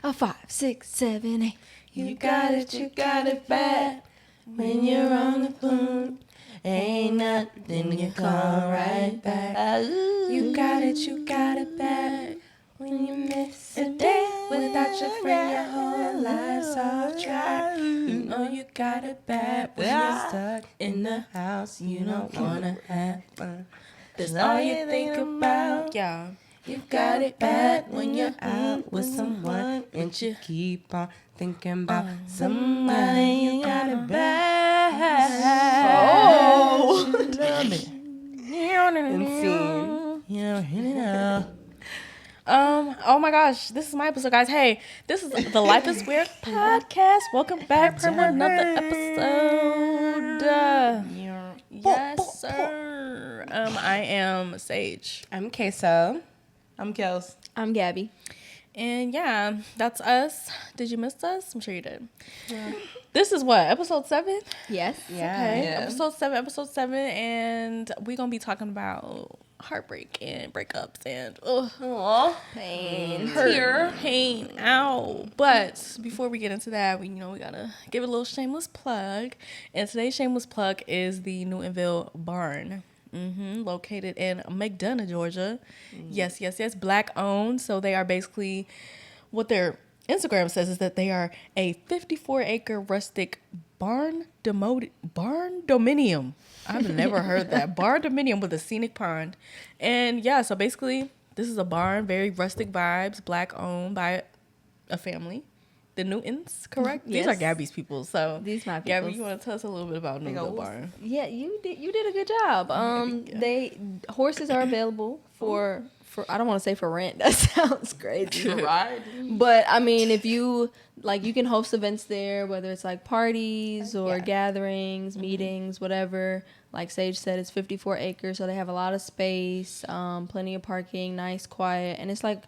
A 5, 6, 7, 8. You got it bad. When you're on the phone, ain't nothing you call right back. You got it bad. When you miss a day without your friend, your whole life's off track. You know you got it bad when you're stuck in the house. You don't wanna have fun. That's all you think about. Yeah. You got it bad when you're out with someone and you keep on thinking about somebody. You got it bad. Oh. You love me. And you know. Oh my gosh, this is my episode, guys. Hey, this is the Life is Weird podcast. Welcome back for another episode. Yes, sir. I am Sage. I'm Queso. I'm Kels. I'm Gabby. And yeah, that's us. Did you miss us? I'm sure you did. Yeah. This is what, episode 7? Yes. Yeah. Okay. Yeah. Episode 7, and we're gonna be talking about heartbreak and breakups and Pain. hurt, pain, ow. But before we get into that, we gotta give it a little shameless plug. And today's shameless plug is the Newtonville Barn. Located in McDonough, Georgia. Yes, Black owned. So they are basically, what their Instagram says is that they are a 54-acre rustic barndominium. I've never heard that. Barndominium with a scenic pond. And yeah, so basically this is a barn, very rustic vibes, Black owned by a family. The Newtons, correct? Yes. These are Gabby's people. So these my people. Gabby, you want to tell us a little bit about Newtonville Barn? Yeah, you did a good job. Horses are available for I don't want to say for rent. That sounds crazy. Right. But I mean, if you you can host events there, whether it's like parties or gatherings, meetings, whatever. Like Sage said, it's 54 acres, so they have a lot of space, plenty of parking, nice, quiet, and it's like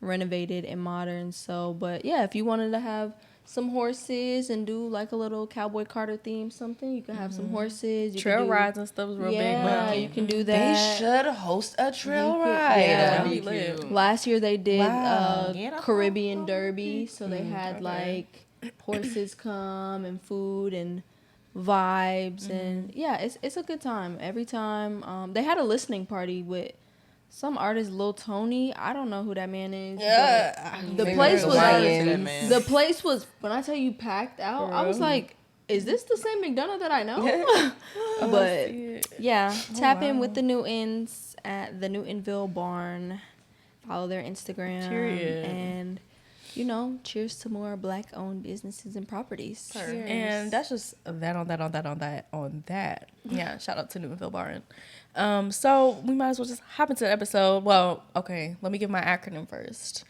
renovated and modern. So, but yeah, if you wanted to have some horses and do like a little cowboy Carter theme something, you can have some horses. Trail rides and stuff is real big. Yeah, you can do that. They should host a trail ride. Yeah. That'd be lit. Last year they did Caribbean Derby, so they had like horses come and food and vibes and yeah, it's a good time every time. They had a listening party with some artist, Lil Tony. I don't know who that man is. Yeah, the place was when I tell you packed out. I was like, is this the same McDonough that I know? But yeah, tap in with the Newtons at the Newtonville Barn. Follow their Instagram. Period. And cheers to more Black-owned businesses and properties. Cheers. And that's just that on that. Yeah, shout out to Newtonville Barn. So we might as well just hop into the episode. Well, okay, let me give my acronym first.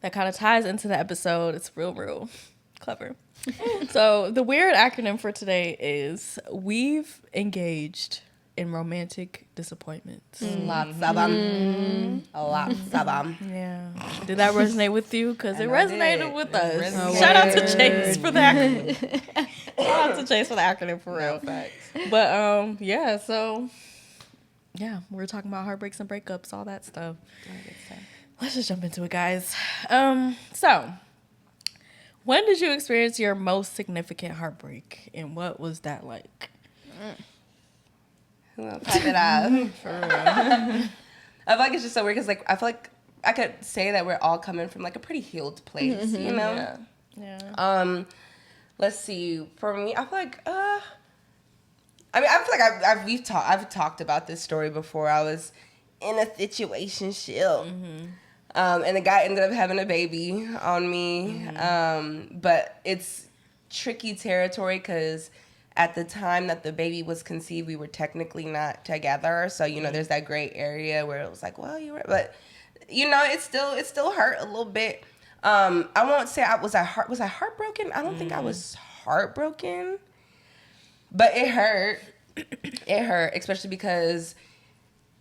That kind of ties into the episode. It's real clever. So the weird acronym for today is we've engaged in romantic disappointments. Lots of them. Lots of them. Yeah. Did that resonate with you? Because it resonated with us. Resonated. Shout out to Chase for the acronym. Shout out to Chase for the acronym, for real. Facts. But yeah, so yeah, we're talking about heartbreaks and breakups, all that stuff. Let's just jump into it, guys. So when did you experience your most significant heartbreak, and what was that like? Well, pop it off. For real. I feel like it's just so weird because I feel like I could say that we're all coming from like a pretty healed place, you know? Yeah. Let's see. For me, I feel like I feel like I've talked about this story before. I was in a situationship, and the guy ended up having a baby on me. But it's tricky territory because at the time that the baby was conceived, we were technically not together. So, there's that gray area where it was like, well, you were, but it still hurt a little bit. I won't say was I heartbroken? I don't think I was heartbroken, but it hurt. It hurt, especially because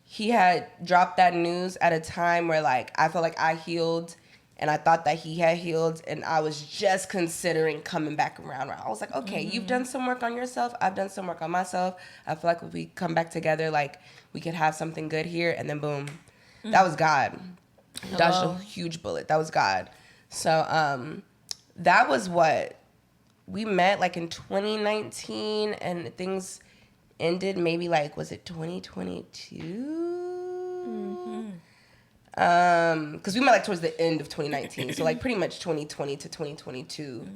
he had dropped that news at a time where I felt like I healed and I thought that he had healed, and I was just considering coming back around. I was like, okay, you've done some work on yourself. I've done some work on myself. I feel like if we come back together, we could have something good here. And then boom, that was God. Dodged a huge bullet. That was God. So that was what we met like in 2019, and things ended maybe like, was it 2022? Because we met like towards the end of 2019, so like pretty much 2020 to 2022.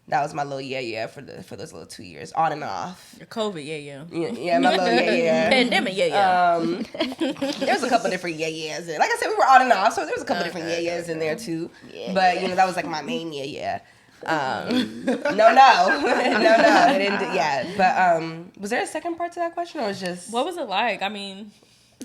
That was my little for those little 2 years, on and off. Your COVID, yeah. Yeah, my little Pandemic, yeah. There was a couple different yeahs. Like I said, we were on and off, so there was a couple different yeahs in there too. Yeah. But that was like my main yeah. No, it didn't. Yeah, but was there a second part to that question, or was just what was it like? I mean,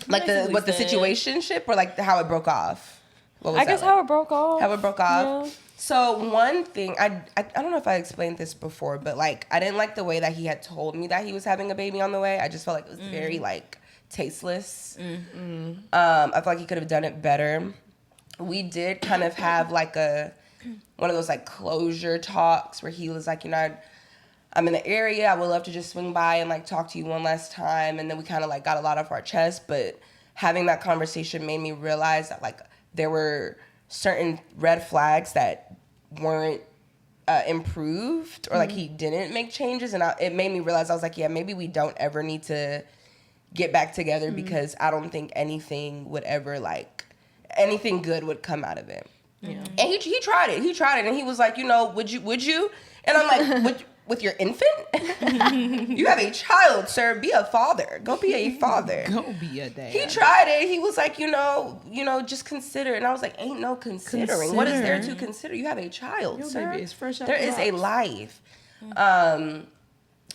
like the situationship, or like how it broke off? What was I guess like? how it broke off. How it broke off. Yeah. So one thing, I don't know if I explained this before, but like I didn't like the way that he had told me that he was having a baby on the way. I just felt like it was very like tasteless. I felt like he could have done it better. We did kind of have like one of those like closure talks where he was like, I'm in the area. I would love to just swing by and like talk to you one last time. And then we kind of like got a lot off our chest. But having that conversation made me realize that like there were certain red flags that weren't improved, or like he didn't make changes. And it made me realize, I was like, yeah, maybe we don't ever need to get back together, because I don't think anything good would come out of it. Yeah. And he tried it. And he was like, would you? And I'm like, with your infant? You have a child, sir. Be a father. Go be a father. Go be a dad. He tried it. He was like, just consider. And I was like, ain't no considering. What is there to consider? You have a child, Your sir. baby is fresh out There the is a box. life.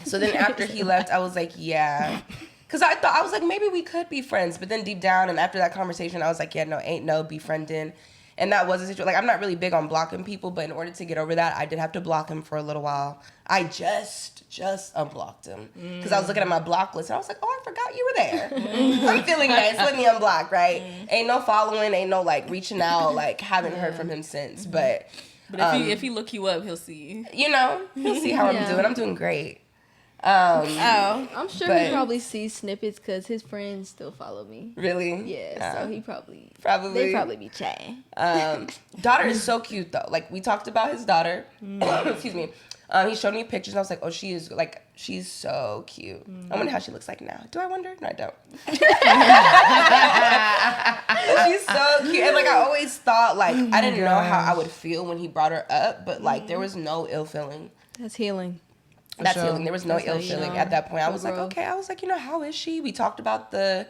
So then after he left, I was like, yeah. Because I was like, maybe we could be friends. But then deep down, and after that conversation, I was like, yeah, no, ain't no befriending. And that was a situation. Like, I'm not really big on blocking people, but in order to get over that, I did have to block him for a little while. I just unblocked him. Because I was looking at my block list, and I was like, oh, I forgot you were there. I'm feeling nice. Let me unblock, right? Ain't no following, ain't no, like, reaching out. Like, haven't heard from him since. But if he look you up, he'll see. He'll see how I'm doing. I'm doing great. I'm sure he probably sees snippets because his friends still follow me. Really? Yeah, so he probably they probably be chatting. Daughter is so cute though. Like, we talked about his daughter. Excuse me. He showed me pictures, and I was like, oh, she's so cute. I wonder how she looks like now. Do I wonder? No, I don't. She's so cute. And like, I always thought, like, I didn't know how I would feel when he brought her up, but like, there was no ill feeling. That's healing. That's healing. There was no ill feeling at that point. I was like, growth. okay. I was like, how is she? We talked about the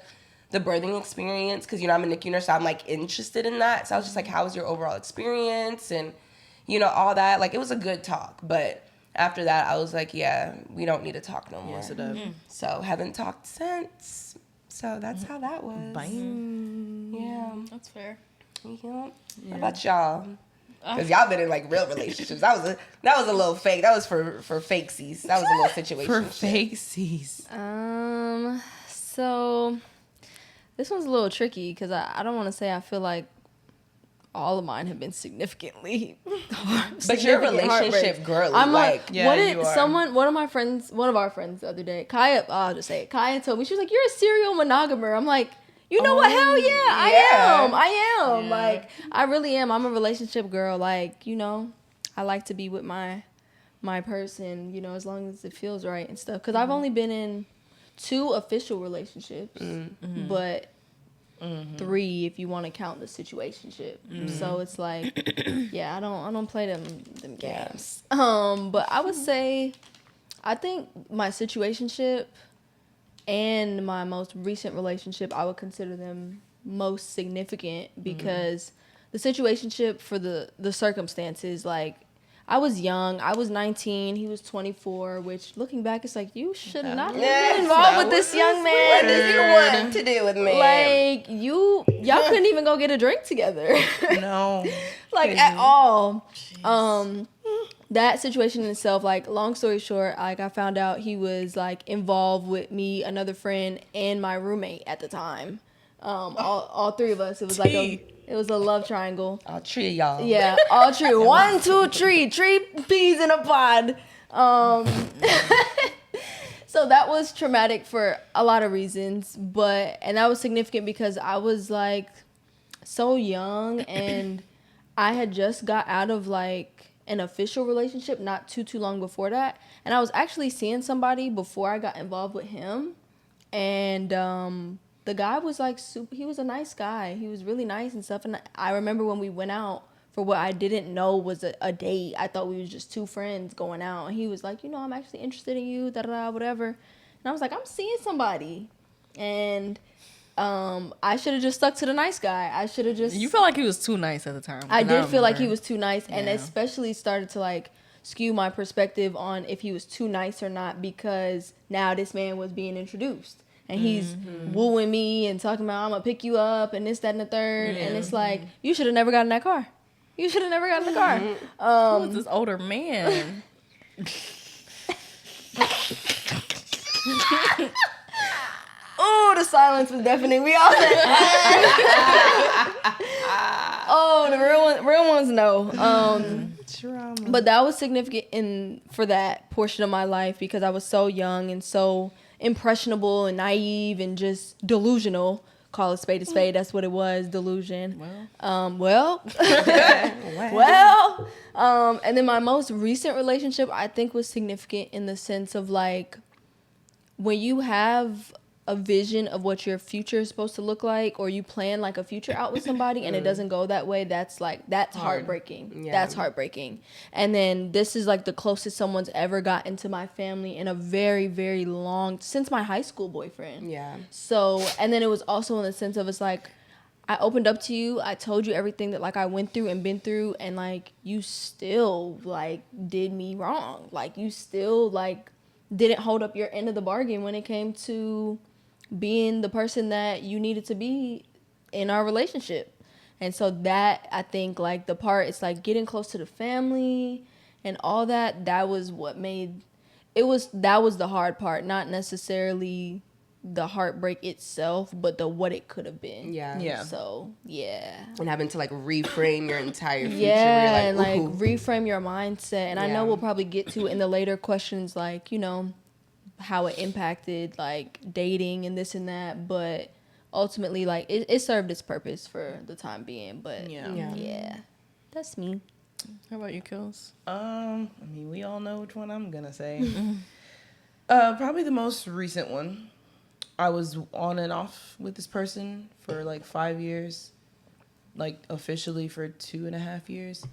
birthing experience, because I'm a NICU nurse, so I'm like interested in that. So I was just like, how was your overall experience, and all that. Like, it was a good talk, but after that, I was like, yeah, we don't need to talk no more. So haven't talked since. So that's how that was. Bang. Yeah, That's fair. How about y'all? Because y'all been in like real relationships. That was a little fake. That was for fakesies. That was a little situation. For fakesies. So this one's a little tricky because I don't want to say I feel like all of mine have been significantly but your relationship girly. I'm like, yeah, what did you are. one of our friends the other day, Kaya, I'll just say it, Kaya told me, she was like, you're a serial monogamer. I'm like, you know what? Hell yeah, I am. Yeah. Like, I really am. I'm a relationship girl. Like, I like to be with my person, as long as it feels right and stuff. Because I've only been in 2 official relationships, but 3 if you want to count the situationship. So it's like, yeah, I don't play them games. But I would say, I think my situationship and my most recent relationship, I would consider them most significant, because the situationship, for the circumstances, like, I was young. I was 19. He was 24, which, looking back, it's like, you should not have been involved with this young man. What does he want to do with me? Like, y'all couldn't even go get a drink together. No. Like, at all. That situation in itself, like, long story short, like, I found out he was, like, involved with me, another friend, and my roommate at the time. All 3 of us. It was like it was a love triangle. All 3 of y'all. Yeah, all true. 1, 2, 3 peas in a pod. So that was traumatic for a lot of reasons, and that was significant because I was like so young, and I had just got out of like an official relationship not too long before that, and I was actually seeing somebody before I got involved with him, and the guy was like super. He was a nice guy. He was really nice and stuff. And I remember when we went out for what I didn't know was a date. I thought we was just two friends going out, and he was like, I'm actually interested in you, da da da, whatever. And I was like, I'm seeing somebody, and I should have just stuck to the nice guy. I should have just. You felt like he was too nice at the time. I did feel like he was too nice, and Yeah. especially started to like skew my perspective on if he was too nice or not, because now this man was being introduced and he's wooing me and talking about I'm gonna pick you up and this, that, and the third, and it's like you should have never gotten that car. You should have never gotten the car. Who was this older man? Oh, the silence was deafening. We all said, oh, the real ones know. Trauma. But that was significant for that portion of my life because I was so young and so impressionable and naive and just delusional. Call a spade a spade. That's what it was, delusion. Well. And then my most recent relationship, I think, was significant in the sense of like when you have a vision of what your future is supposed to look like, or you plan like a future out with somebody and it doesn't go that way, that's heartbreaking. Yeah. That's heartbreaking. And then this is like the closest someone's ever gotten to my family in a very, very long, since my high school boyfriend. Yeah. So, and then it was also in the sense of, it's like, I opened up to you, I told you everything that like I went through and been through, and like you still like did me wrong. Like you still like didn't hold up your end of the bargain when it came to being the person that you needed to be in our relationship. And so that, I think, like the part, it's like getting close to the family and all that, that was what made that was the hard part, not necessarily the heartbreak itself, but the what it could have been. Yeah. Yeah. So yeah. And having to like reframe your entire future. Yeah, Where and you're like reframe your mindset. And I know Yeah. we'll probably get to in the later questions, like, how it impacted like dating and this and that, but ultimately like it served its purpose for the time being. But yeah, that's me. How about you, Kills? I mean, we all know which one I'm gonna say. Probably the most recent one. I was on and off with this person for like 5 years, like officially for 2.5 years.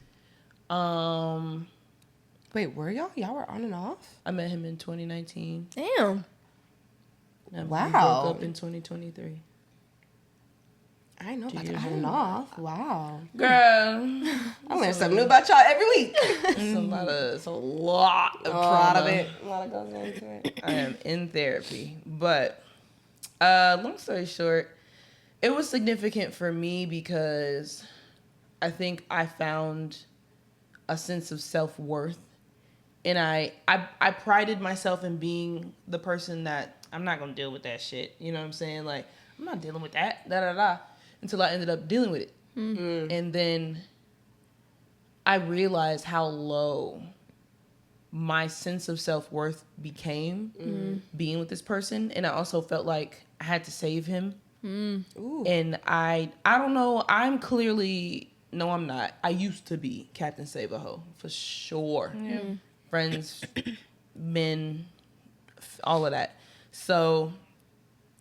Wait, were y'all? Y'all were on and off? I met him in 2019. Damn. And Wow. We broke up in 2023. I didn't know about that on and off. Wow. Girl, I learn something new about y'all every week. it's a lot of A trauma. lot of it. A lot of goes into it. I am in therapy. But long story short, it was significant for me because I think I found a sense of self-worth. And I prided myself in being the person that I'm not going to deal with that shit. You know what I'm saying? Like, I'm not dealing with that, da-da-da. Until I ended up dealing with it. Mm. And then I realized how low my sense of self-worth became being with this person. And I also felt like I had to save him. Ooh. And I don't know. I'm clearly, no, I'm not. I used to be Captain Save-A-Ho, for sure. Yeah. Friends, men, all of that. So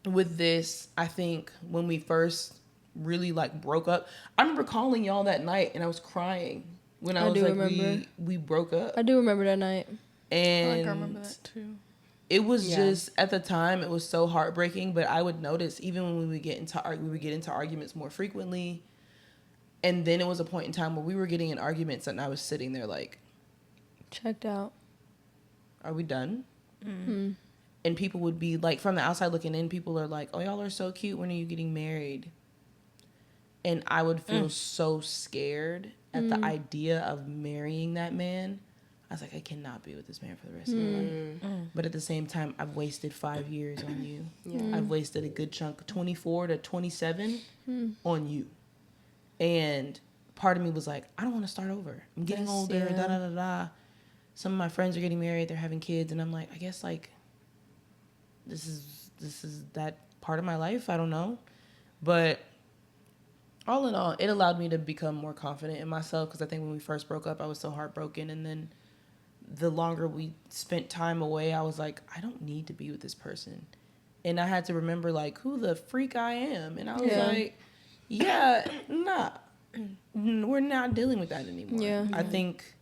with this, I think when we first really like broke up, I remember calling y'all that night and I was crying when I was like, remember. we broke up. I do remember that night. And I remember that too. it was just, at the time, it was so heartbreaking, but I would notice even when we would get into arguments more frequently. And then it was a point in time where we were getting in arguments and I was sitting there like, Checked out. are we done? Mm-hmm. And people would be like, from the outside looking in, people are like, oh, y'all are so cute. When are you getting married? And I would feel so scared at the idea of marrying that man. I was like, I cannot be with this man for the rest of my life. But at the same time, I've wasted 5 years on you. Yeah. I've wasted a good chunk, 24 to 27 on you. And part of me was like, I don't want to start over. I'm getting older, da-da-da-da. Some of my friends are getting married, they're having kids, and I'm like, I guess like this is that part of my life. I don't know. But all in all, it allowed me to become more confident in myself, because I think when we first broke up, I was so heartbroken, and then the longer we spent time away, I was like, I don't need to be with this person. And I had to remember, like, who the freak I am. And I was like, yeah, nah, we're not dealing with that anymore. Yeah. I think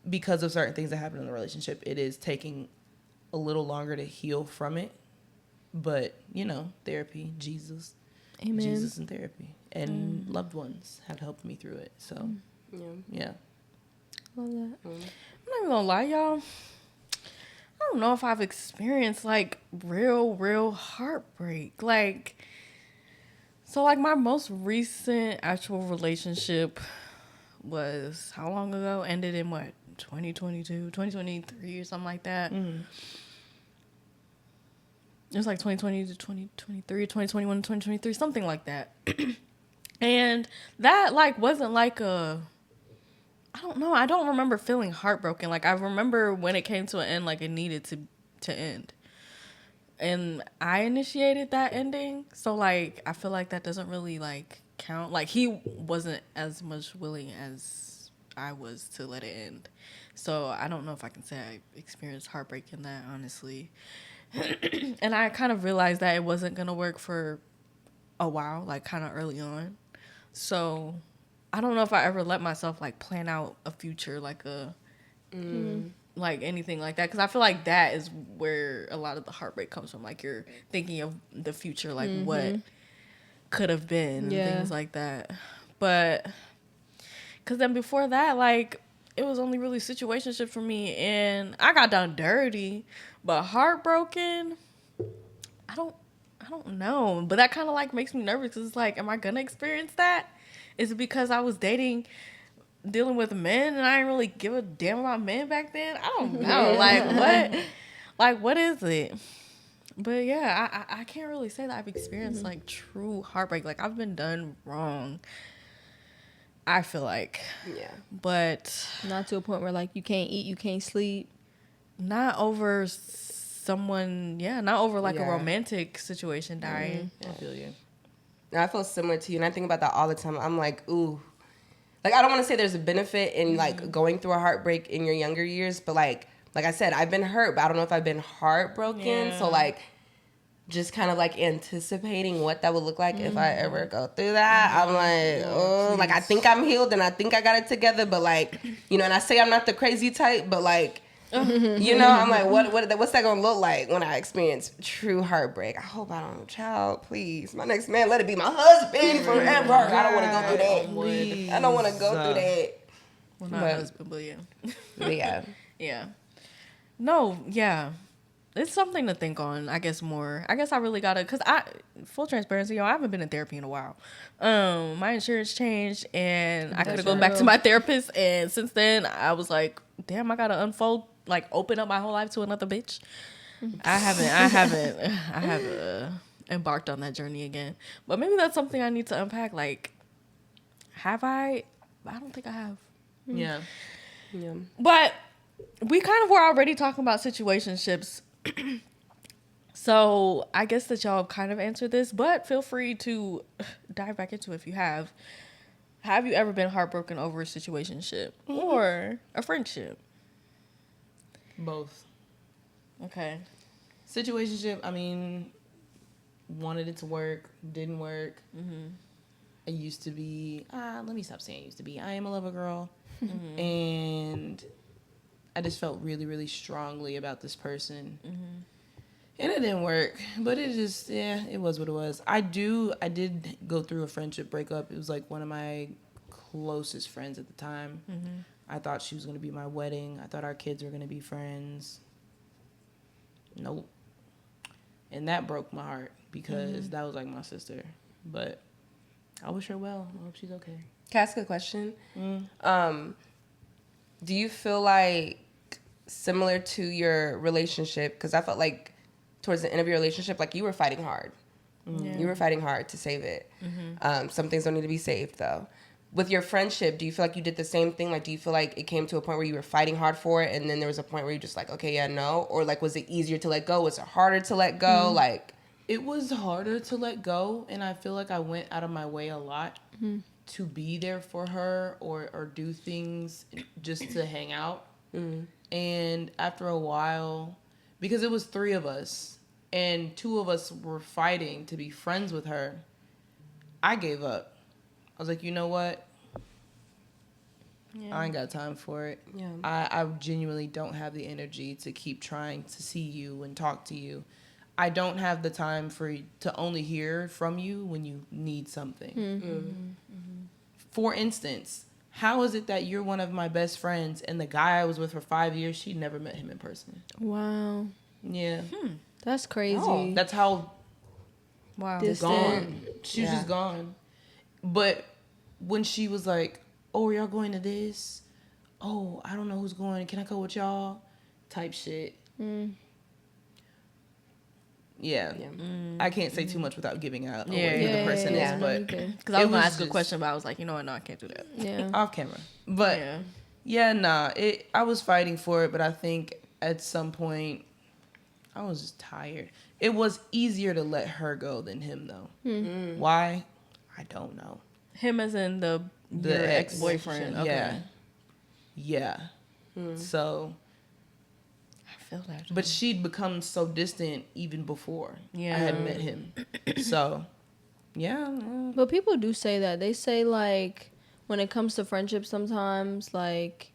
because of certain things that happened in the relationship, it is taking a little longer to heal from it. But, you know, therapy, Jesus. Amen. Jesus and therapy. And loved ones have helped me through it. So, yeah. Love that. I'm not even gonna lie, y'all. I don't know if I've experienced like real heartbreak. Like, so like my most recent actual relationship was how long ago? Ended in what? 2022, 2023 or something like that. Mm-hmm. It was like 2020 to 2023, 2021 to 2023, something like that. And that like wasn't like a, I don't know. I don't remember feeling heartbroken. Like I remember when it came to an end, like it needed to end. And I initiated that ending. So like, I feel like that doesn't really like count. Like he wasn't as much willing as I was to let it end. So I don't know if I can say I experienced heartbreak in that, honestly. And I kind of realized that it wasn't going to work for a while, like kind of early on. So I don't know if I ever let myself like plan out a future, like like anything like that. Because I feel like that is where a lot of the heartbreak comes from. Like you're thinking of the future, like what could have been, things like that. But because then before that, like it was only really situationship for me, and I got done dirty, but heartbroken, I don't know. But that kind of like makes me nervous, because it's like, am I gonna experience that? Is it because I was dealing with men and I didn't really give a damn about men back then? I don't know. What is it? But yeah, I can't really say that I've experienced like true heartbreak. Like I've been done wrong, I feel like. Yeah. But not to a point where like you can't eat, you can't sleep. Not over someone, not over like a romantic situation dying. I feel you. I feel similar to you, and I think about that all the time. I'm like, ooh. Like, I don't want to say there's a benefit in, like, going through a heartbreak in your younger years, but, like I said, I've been hurt, but I don't know if I've been heartbroken. Yeah. So, like, just kind of, like, anticipating what that would look like if I ever go through that. I'm like, oh, like, I think I'm healed and I think I got it together, but, like, you know, and I say I'm not the crazy type, but, like, you know, I'm like, what's that gonna look like when I experience true heartbreak? I hope I don't, child, please. My next man, let it be my husband forever. I don't want to go through that. I don't want to go through that. Well, not husband, but yeah. Yeah. Yeah. No, yeah. It's something to think on, I guess, more. I guess I really gotta, because full transparency, I haven't been in therapy in a while. My insurance changed, and I could have gone back to my therapist, and since then, I was like, damn, I gotta open up my whole life to another bitch. I haven't embarked on that journey again. But maybe that's something I need to unpack. Like, have I? I don't think I have. Yeah. But we kind of were already talking about situationships. So I guess that y'all kind of answered this, but feel free to dive back into it if you have. Have you ever been heartbroken over a situationship or a friendship? Both. Okay. Situationship, I mean, wanted it to work, didn't work. I used to be, let me stop saying used to be. I am a lover girl. And I just felt really, really strongly about this person. And it didn't work. But it just, it was what it was. I did go through a friendship breakup. It was like one of my closest friends at the time. I thought she was going to be my wedding. I thought our kids were going to be friends. Nope. And that broke my heart because that was like my sister. But I wish her well. I hope she's okay. Can I ask a question? Do you feel like similar to your relationship, because I felt like towards the end of your relationship, like you were fighting hard. You were fighting hard to save it. Some things don't need to be saved, though. With your friendship, do you feel like you did the same thing? Like, do you feel like it came to a point where you were fighting hard for it, and then there was a point where you just like, okay, yeah, no? Or, like, was it easier to let go? Was it harder to let go? Like, It was harder to let go, and I feel like I went out of my way a lot to be there for her or do things just to hang out. And after a while, because it was 3 of us and 2 of us were fighting to be friends with her, I gave up. I was like, you know what? I ain't got time for it. Yeah. I genuinely don't have the energy to keep trying to see you and talk to you. I don't have the time to only hear from you when you need something. For instance, how is it that you're one of my best friends and the guy I was with for 5 years, she never met him in person? Wow. Yeah. That's crazy. Oh, That's how Distant. gone. She was just gone. But when she was like, oh, are y'all going to this? Oh, I don't know who's going. Can I go with y'all? Type shit. Yeah. I can't say too much without giving out away who the person is, but because I was gonna ask a question, but I was like, you know what, no, I can't do that. Yeah. off camera. But I was fighting for it, but I think at some point I was just tired. It was easier to let her go than him, though. Why? I don't know. Him as in your ex-boyfriend. Okay. Yeah. So, I feel that. but she'd become so distant even before I Yeah. had met him. So, yeah. But people do say that. They say, like, when it comes to friendships sometimes, like,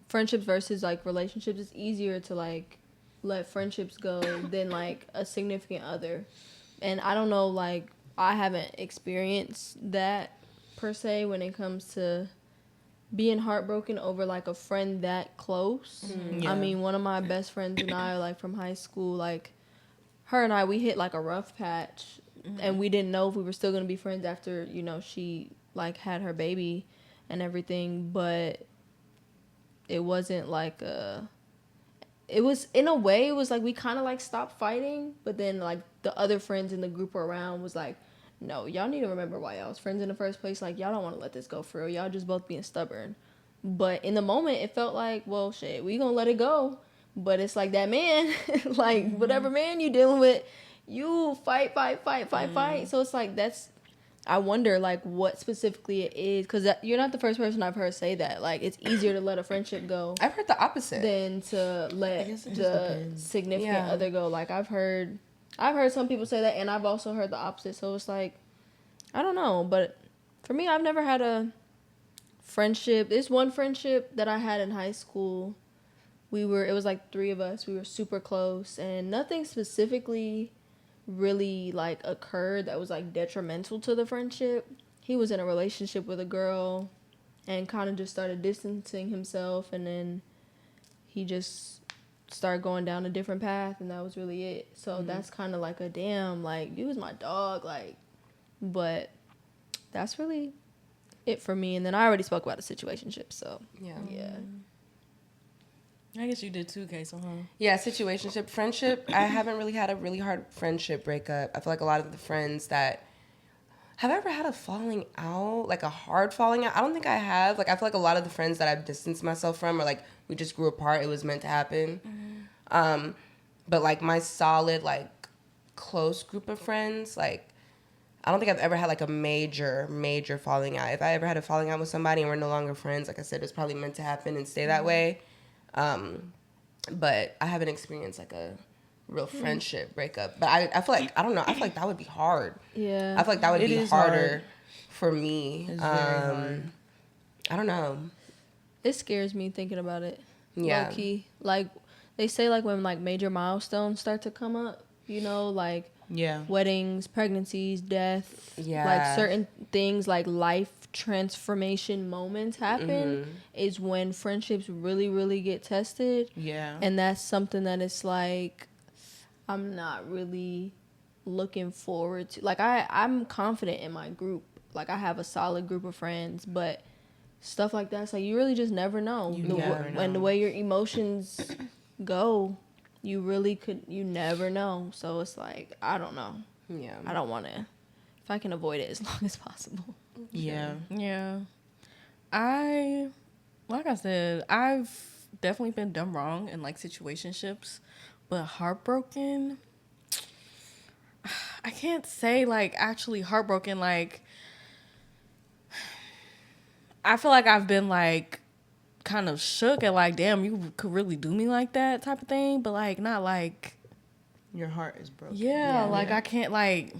friendships versus, like, relationships, it's easier to, like, let friendships go than, like, a significant other. And I don't know, like, I haven't experienced that per se when it comes to being heartbroken over, like, a friend that close. Yeah. I mean, one of my best friends and I, like, from high school, like, her and I, we hit, like, a rough patch. And we didn't know if we were still going to be friends after, you know, she, like, had her baby and everything. But it wasn't, like, it was, in a way, it was, like, we kind of, like, stopped fighting. But then, like, the other friends in the group around was, like, no, y'all need to remember why y'all was friends in the first place. Like, y'all don't want to let this go for real. Y'all just both being stubborn. But in the moment, it felt like, well, shit, we gonna let it go. But it's like that man, like, whatever man you dealing with, you fight. So it's like, I wonder, like, what specifically it is. Because you're not the first person I've heard say that. Like, it's easier to let a friendship go I've heard the opposite. than to let guess it just the depends. significant other go. Like, I've heard some people say that, and I've also heard the opposite. So it's like, I don't know. But for me, I've never had a friendship. There's one friendship that I had in high school. It was like 3 of us. We were super close, and nothing specifically really, like, occurred that was, like, detrimental to the friendship. He was in a relationship with a girl and kind of just started distancing himself, and then he just started going down a different path, and that was really it. So that's kind of like a damn, like, you was my dog, like, but that's really it for me. And then I already spoke about the situationship, so yeah. I guess you did too, Queso, huh? Yeah, situationship, friendship. I haven't really had a really hard friendship breakup. I feel like a lot of the friends that have I ever had a falling out, like a hard falling out? I don't think I have. Like, I feel like a lot of the friends that I've distanced myself from are like, we just grew apart. It was meant to happen. But like my solid, like, close group of friends, like, I don't think I've ever had like a major falling out. If I ever had a falling out with somebody and we're no longer friends, like I said, it's probably meant to happen and stay that way. But I haven't experienced like a real friendship breakup. But I feel like, I don't know, I feel like that would be hard. Yeah. I feel like that would It be is harder hard. for me. It's very hard. I don't know. It scares me thinking about it. Yeah. Low key. Like, they say, like, when, like, major milestones start to come up, you know, like, Yeah. weddings, pregnancies, death, Yeah. like, certain things, like, life transformation moments happen, is when friendships really, really get tested. Yeah. And that's something that it's like, I'm not really looking forward to. Like, I'm confident in my group. Like, I have a solid group of friends, but stuff like that, it's like, you really just never know. And the way your emotions go, you never know. So it's like, I don't know. Yeah. I don't want to, if I can avoid it as long as possible. Yeah. Yeah. Like I said, I've definitely been done wrong in, like, situationships, but heartbroken, I can't say like actually heartbroken. Like, I feel like I've been like kind of shook at like, damn, you could really do me like that type of thing. But like, not like, Your heart is broken. yeah, like I can't like,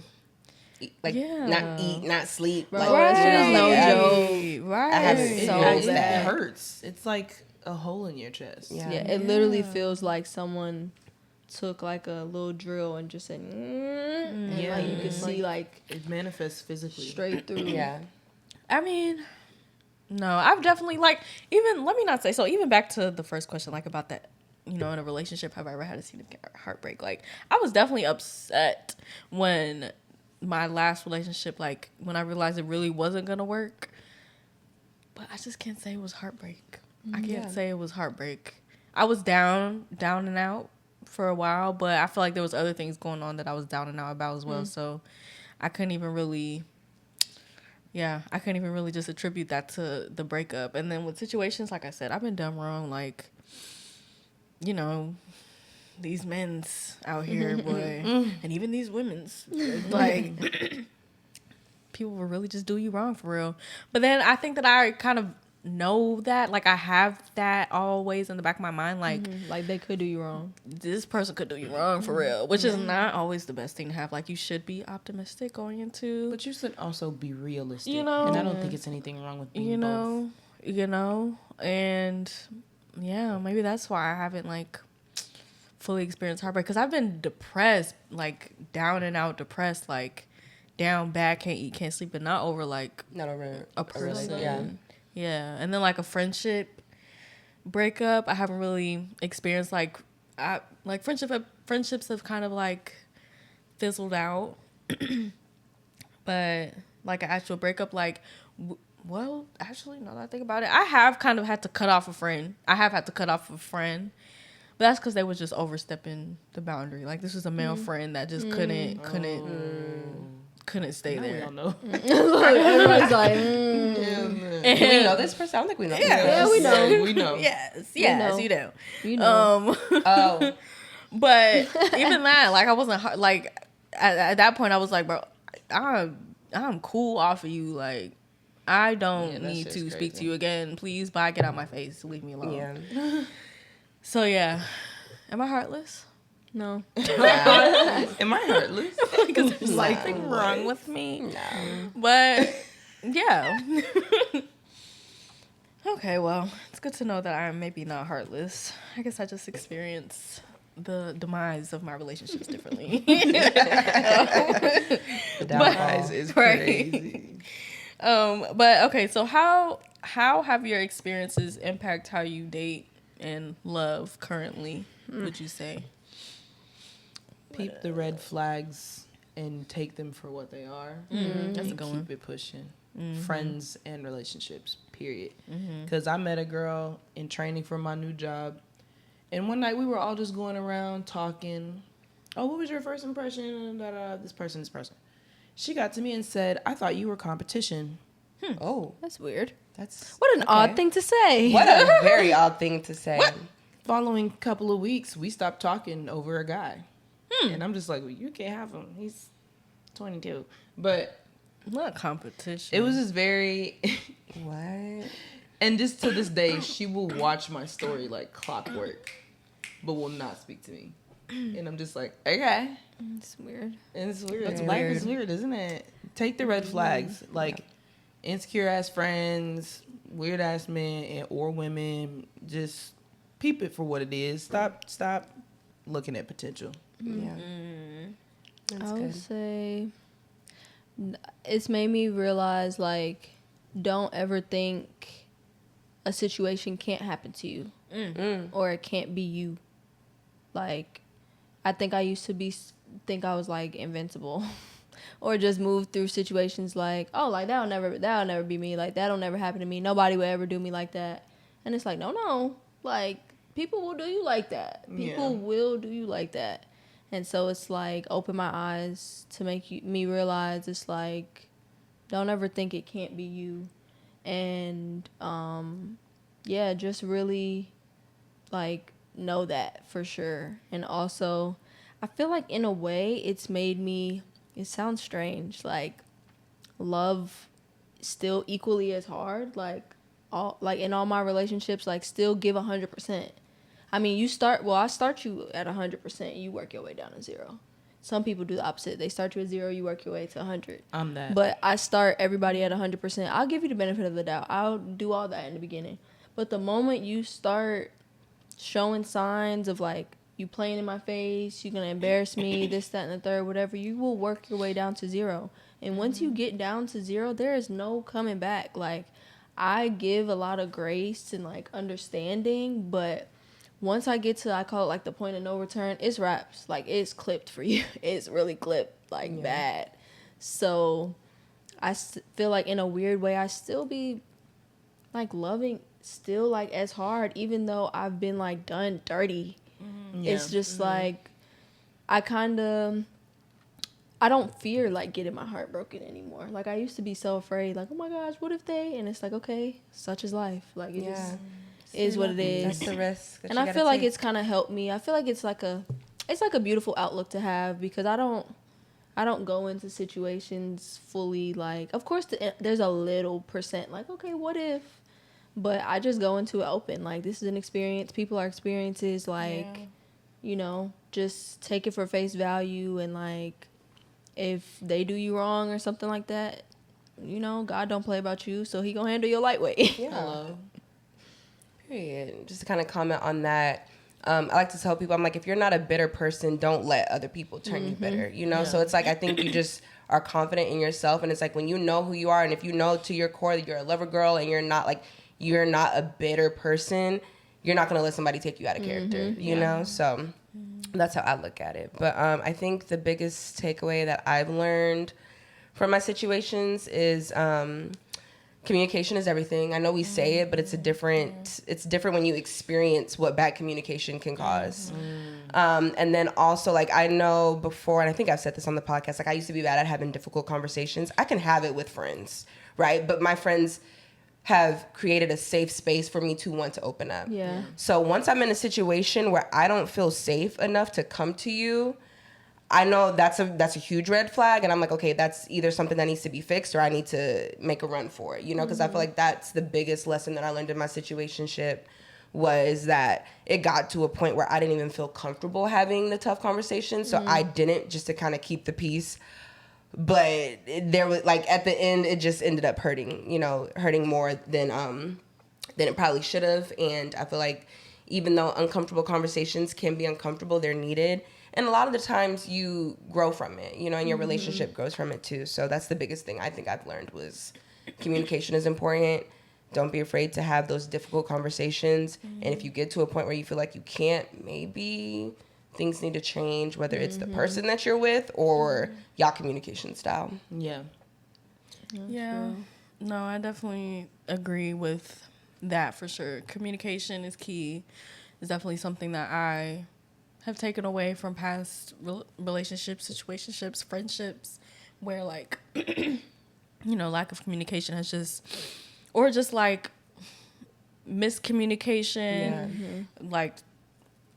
Like yeah. not eat, not sleep. Bro, Like, that shit is no joke. Right. I have It, so it bad. hurts. It's like a hole in your chest. Yeah. Yeah, it literally feels like someone took like a little drill and just said, and Yeah. like you could see like It manifests physically. straight through. Yeah. I mean, no, I've definitely like, even, let me not say, so even back to the first question, like about that, you know, in a relationship, have I ever had a significant heartbreak? Like, I was definitely upset when my last relationship, like when I realized it really wasn't gonna work. But I just can't say it was heartbreak. I can't say it was heartbreak. I was down and out for a while, but I feel like there was other things going on that I was down and out about as well. So I couldn't even really just attribute that to the breakup. And then with situations, like I said, I've been done wrong. Like, you know, these men's out here, boy, and even these women's, like, people will really just do you wrong for real. But then I think that I kind of know that, like, I have that always in the back of my mind, like, Like they could do you wrong. this person could do you wrong for real, which is not always the best thing to have. Like, you should be optimistic going into, But you should also be realistic. You know, and I don't think it's anything wrong with being both. And yeah, maybe that's why I haven't like fully experienced heartbreak, because I've been depressed, like down and out depressed, like down bad, can't eat, can't sleep, but not over like Not over a person. Yeah. Yeah. And then like a friendship breakup, I haven't really experienced like friendships have kind of like fizzled out. But like an actual breakup, like well, actually, now that I think about it, I have kind of had to cut off a friend. But that's because they was just overstepping the boundary. Like, this was a male friend that just couldn't stay Now we there. all know. Everyone's like, Do we know this person? I don't think we know. yeah, we know. We know. Yes, know. you do. You know. Oh, But even that, like, I wasn't like at that point. I was like, bro, I'm cool off of you. Like, I don't that need shit's to speak to crazy. you again. Please, bye. Get out my face. Leave me alone. yeah. So yeah, am I heartless? No. Am I heartless? Because there's something wrong with me. No. But yeah. Okay, well, it's good to know that I'm maybe not heartless. I guess I just experienced the demise of my relationships differently. The demise is Right. crazy. But okay, so how have your experiences impact how you date and love currently, would you say? Peep the red flags and take them for what they are. That's a And good keep one. it pushing. Friends and relationships, period. Because I met a girl in training for my new job. And one night we were all just going around talking. Oh, what was your first impression? This person. She got to me and said, I thought you were competition. Oh, That's weird. that's What an odd thing to say. What a very odd thing to say. Following couple of weeks, we stopped talking over a guy. And I'm just like, well, you can't have him. He's 22. But Not competition. it was just very... What? And just to this day, she will watch my story like clockwork, but will not speak to me. And I'm just like, okay. It's weird. And it's weird. That's Life weird. is weird, isn't it? Take the red flags. Like, insecure ass friends, weird ass men or women. Just peep it for what it is. Stop looking at potential. Yeah. That's I would good. say it's made me realize, like, don't ever think a situation can't happen to you or it can't be you. Like, I think I used to think I was like invincible or just move through situations like, oh, like that'll never be me. Like, that'll never happen to me. Nobody will ever do me like that. And it's like, no. Like, people will do you like that. People will do you like that. And so it's like, open my eyes to make me realize it's like, don't ever think it can't be you. And yeah, just really like know that for sure. And also, I feel like in a way it's made me it sounds strange. Like, love still equally as hard. Like, in all my relationships, like, still give 100%. I mean, I start you at 100%. You work your way down to 0. Some people do the opposite. They start you at 0, you work your way to 100. I'm that. But I start everybody at 100%. I'll give you the benefit of the doubt. I'll do all that in the beginning. But the moment you start showing signs of, like, you playing in my face, you're going to embarrass me, this, that, and the third, whatever, you will work your way down to 0. And once you get down to 0, there is no coming back. Like, I give a lot of grace and, like, understanding, but once I get to, I call it, like, the point of no return, it's wraps. Like, it's clipped for you. It's really clipped, like, bad. So I feel like, in a weird way, I still be, like, loving still, like, as hard, even though I've been, like, done dirty. It's just like, I don't fear, like, getting my heart broken anymore. Like, I used to be so afraid, like, oh my gosh, what if they, and it's like, okay, such is life. Like, it just is what it is. That's the risk. And I feel like it's kind of helped me. I feel like it's like a beautiful outlook to have, because I don't go into situations fully, like, of course there's a little percent like, okay, what if, but I just go into it open. Like, this is an experience. People are experiences. Like, you know, just take it for face value. And, like, if they do you wrong or something like that, you know, God don't play about you, so he gonna handle your lightweight. Yeah. Hello. Period. Just to kind of comment on that, I like to tell people, I'm like, if you're not a bitter person, don't let other people turn you bitter, you know? So it's like, I think you just are confident in yourself. And it's like, when you know who you are, and if you know to your core that you're a lover girl and you're not a bitter person, you're not going to let somebody take you out of character, you know? So that's how I look at it. But I think the biggest takeaway that I've learned from my situations is communication is everything. I know we say it, but it's different when you experience what bad communication can cause. And then also, like, I know before, and I think I've said this on the podcast, like, I used to be bad at having difficult conversations. I can have it with friends, right? But my friends have created a safe space for me to want to open up. Yeah. So once I'm in a situation where I don't feel safe enough to come to you, I know that's a huge red flag, and I'm like, okay, that's either something that needs to be fixed, or I need to make a run for it, you know, because I feel like that's the biggest lesson that I learned in my situationship, was that it got to a point where I didn't even feel comfortable having the tough conversations, so I didn't, just to kind of keep the peace. But there was, like, at the end, it just ended up hurting more than it probably should have. And I feel like, even though uncomfortable conversations can be uncomfortable, they're needed. And a lot of the times you grow from it, you know, and your relationship grows from it too. So that's the biggest thing I think I've learned, was communication is important. Don't be afraid to have those difficult conversations. And if you get to a point where you feel like you can't, maybe things need to change, whether it's the person that you're with or y'all communication style. Yeah. Yeah. No, I definitely agree with that for sure. Communication is key. It's definitely something that I have taken away from past relationships, situationships, friendships, where, like, you know, lack of communication has just like miscommunication, like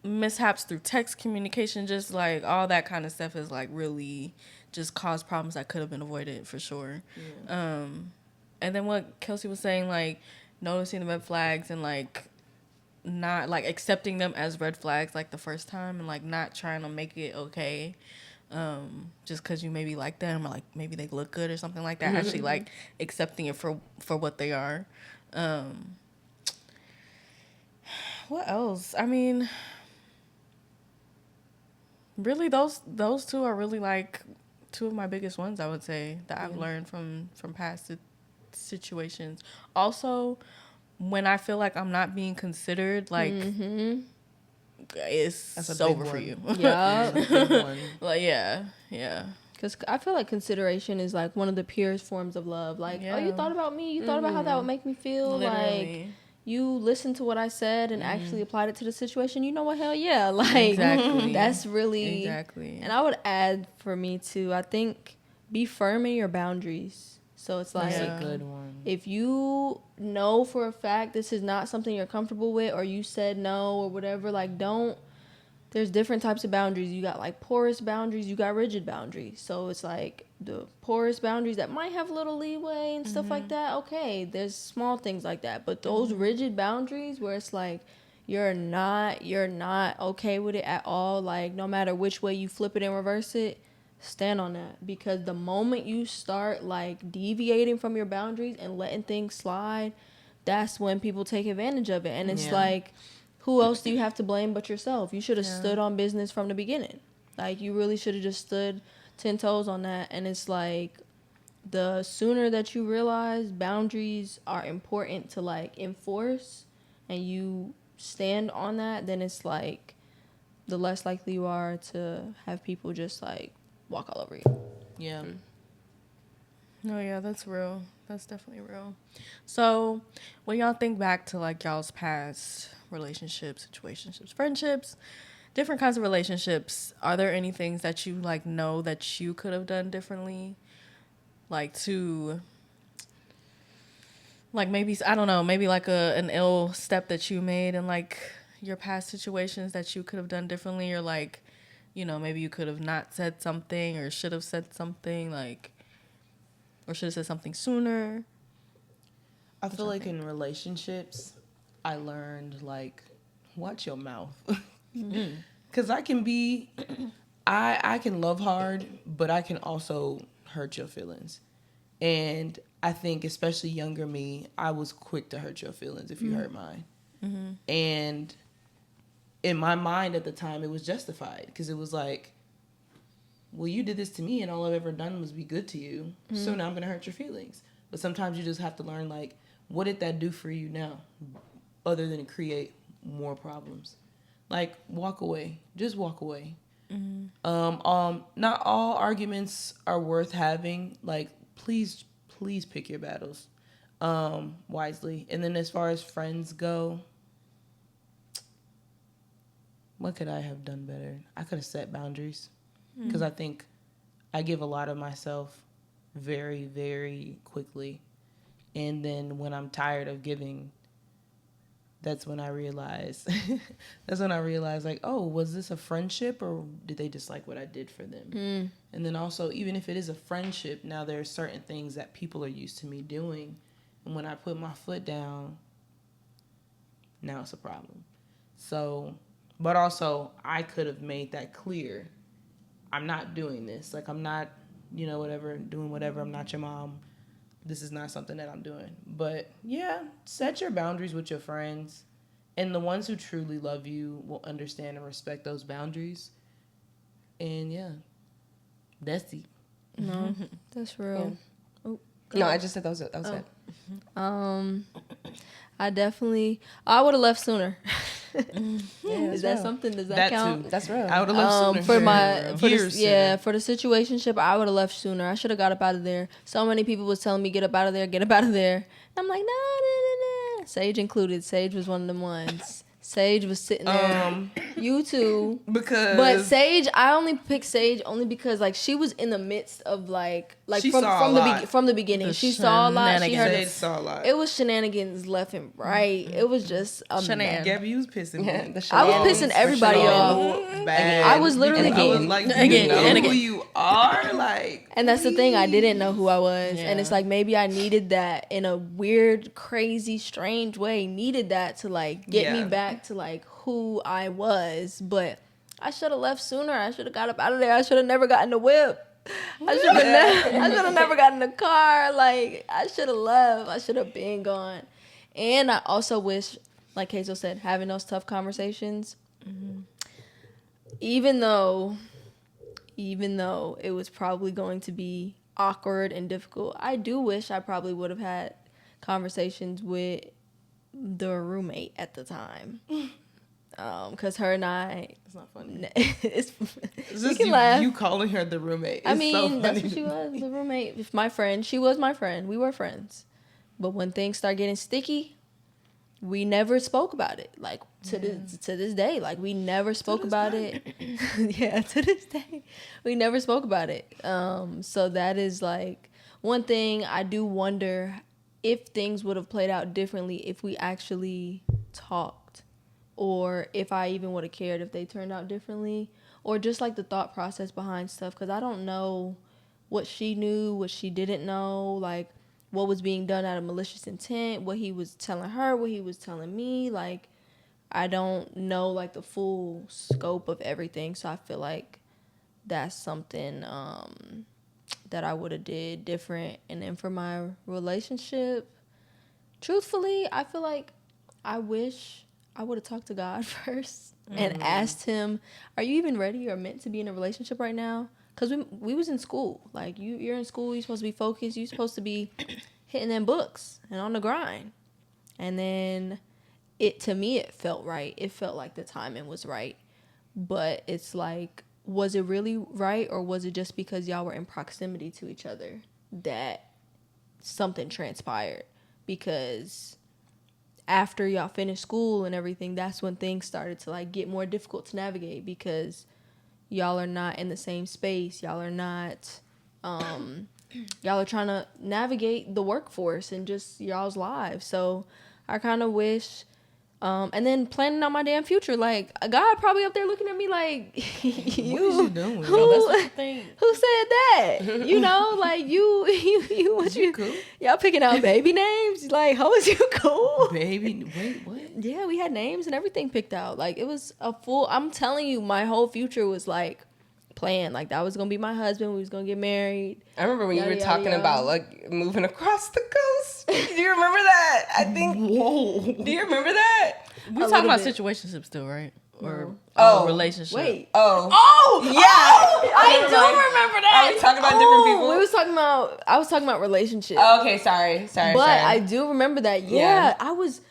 mishaps through text communication, just like all that kind of stuff is like really just caused problems that could have been avoided for sure. And then what Kelsey was saying, like noticing the red flags and like not like accepting them as red flags like the first time, and like not trying to make it okay just because you maybe like them, or like maybe they look good or something like that. Actually like accepting it for what they are. What else? I mean, really those two are really like two of my biggest ones, I would say, that I've learned from past situations. Also, when I feel like I'm not being considered, like it's over for you. Yeah. Like yeah. Because I feel like consideration is like one of the purest forms of love. Like, oh, you thought about me? You thought about how that would make me feel? Literally. Like, you listened to what I said and actually applied it to the situation. You know what? Hell yeah. Like, Exactly. that's really... Exactly. And I would add, for me too, I think, be firm in your boundaries. So it's like, That's a good one. If you know for a fact this is not something you're comfortable with, or you said no or whatever, like, don't there's different types of boundaries. You got like porous boundaries, you got rigid boundaries. So it's like the porous boundaries that might have a little leeway and stuff like that. Okay, there's small things like that. But those rigid boundaries where it's like you're not okay with it at all, like no matter which way you flip it and reverse it, stand on that. Because the moment you start like deviating from your boundaries and letting things slide, that's when people take advantage of it. And it's like, who else do you have to blame but yourself? You should have stood on business from the beginning. Like, you really should have just stood 10 toes on that. And it's like, the sooner that you realize boundaries are important to, like, enforce and you stand on that, then it's like, the less likely you are to have people just, like, walk all over you. Yeah. No, yeah, that's real. That's definitely real. So, when y'all think back to, like, y'all's past relationships, situationships, friendships, different kinds of relationships, are there any things that you, like, know that you could have done differently? Like, to, like, maybe, I don't know, maybe, like, an ill step that you made in, like, your past situations that you could have done differently? Or, like, you know, maybe you could have not said something or should have said something, like, or should have said something sooner? I feel like in relationships, I learned, like, watch your mouth. Because I can be, I can love hard, but I can also hurt your feelings. And I think especially younger me, I was quick to hurt your feelings if you hurt mine. And in my mind at the time, it was justified. Because it was like, well, you did this to me and all I've ever done was be good to you. So now I'm going to hurt your feelings. But sometimes you just have to learn, like, what did that do for you now? Other than create more problems. Like, walk away. Just walk away. Not all arguments are worth having. Like, please pick your battles wisely. And then as far as friends go, what could I have done better? I could have set boundaries. Because I think I give a lot of myself very, very quickly. And then when I'm tired of giving, that's when I realize, like, oh, was this a friendship or did they just like what I did for them? And then also, even if it is a friendship, now there are certain things that people are used to me doing. And when I put my foot down, now it's a problem. So, but also, I could have made that clear. I'm not doing this. Like, I'm not, you know, doing whatever. I'm not your mom. This is not something that I'm doing. But, yeah, set your boundaries with your friends. And the ones who truly love you will understand and respect those boundaries. And, yeah, that's deep. No, that's real. Yeah. No, I just said that was it. I would have left sooner. Is that something? Does that count? Too. That's real. I would have left sooner. For the situationship, I would have left sooner. I should have got up out of there. So many people was telling me get up out of there. And I'm like, no. Sage included. Sage was one of them ones. Sage was sitting there. You too. But Sage, I only picked Sage only because like she was in the midst of like from the beginning. She saw a lot. She heard saw a lot. It was shenanigans left and right. It was just a mess. Gabby, you was pissing me. I was pissing everybody off. Bad. I was literally I was like, you know who you are, like. And that's the thing. I didn't know who I was, and it's like maybe I needed that in a weird, crazy, strange way. Needed that to like get me back to like who I was. But I should have left sooner. I should have got up out of there. I should have never gotten the whip. I should have never gotten the car. Like I should have left. I should have been gone. And I also wish, like Hazel said, having those tough conversations. Even though it was probably going to be awkward and difficult, I do wish I probably would have had conversations with the roommate at the time. Because her and I... It's not funny. It's just you calling her the roommate. I mean, that's what she was, the roommate. If my friend. She was my friend. We were friends. But when things start getting sticky, we never spoke about it. Like, to this day. Like, we never spoke about it. Yeah, to this day. We never spoke about it. So that is, like, one thing I do wonder if things would have played out differently if we actually talked. or if I even would have cared if they turned out differently, or just like the thought process behind stuff, because I don't know what she knew, what she didn't know, like what was being done out of malicious intent, what he was telling her, what he was telling me. Like, I don't know like the full scope of everything, so I feel like that's something that I would have did different. And then for my relationship, truthfully, I feel like I wish I would have talked to God first and asked him, are you even ready or meant to be in a relationship right now? Because we was in school. Like, you're in school, you're supposed to be focused, you're supposed to be hitting them books and on the grind. And then to me, it felt right. It felt like the timing was right. But it's like, was it really right, or was it just because y'all were in proximity to each other that something transpired? Because after y'all finished school and everything, that's when things started to like get more difficult to navigate, because y'all are not in the same space. Y'all are not, y'all are trying to navigate the workforce and just y'all's lives. So I kind of wish, and then planning on my damn future. Like, God probably up there looking at me like, What is you doing? Who said that? You know, like you what you cool? Y'all picking out baby names? Like, how is you cool? Baby, wait, what? Yeah, we had names and everything picked out. Like, it was a full, I'm telling you, my whole future was like planned. Like, that was gonna be my husband. We was gonna get married. I remember when you were Yada, talking yada. about like moving across the coast. Do you remember that? I think. Whoa. Do you remember that? We A talking about little bit. situationship still, right? Or Oh, relationship. Wait. Oh. Oh, Yeah. I do remember that. Are we talking about different people? I was talking about relationship. Oh, okay, sorry. But I do remember that. Yeah, I was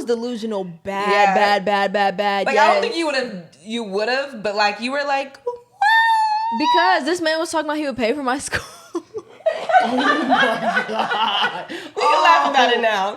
delusional Yeah. bad. Like, yes. I don't think you would have, but like you were like, what? Because this man was talking about he would pay for my school. We can laugh about it now.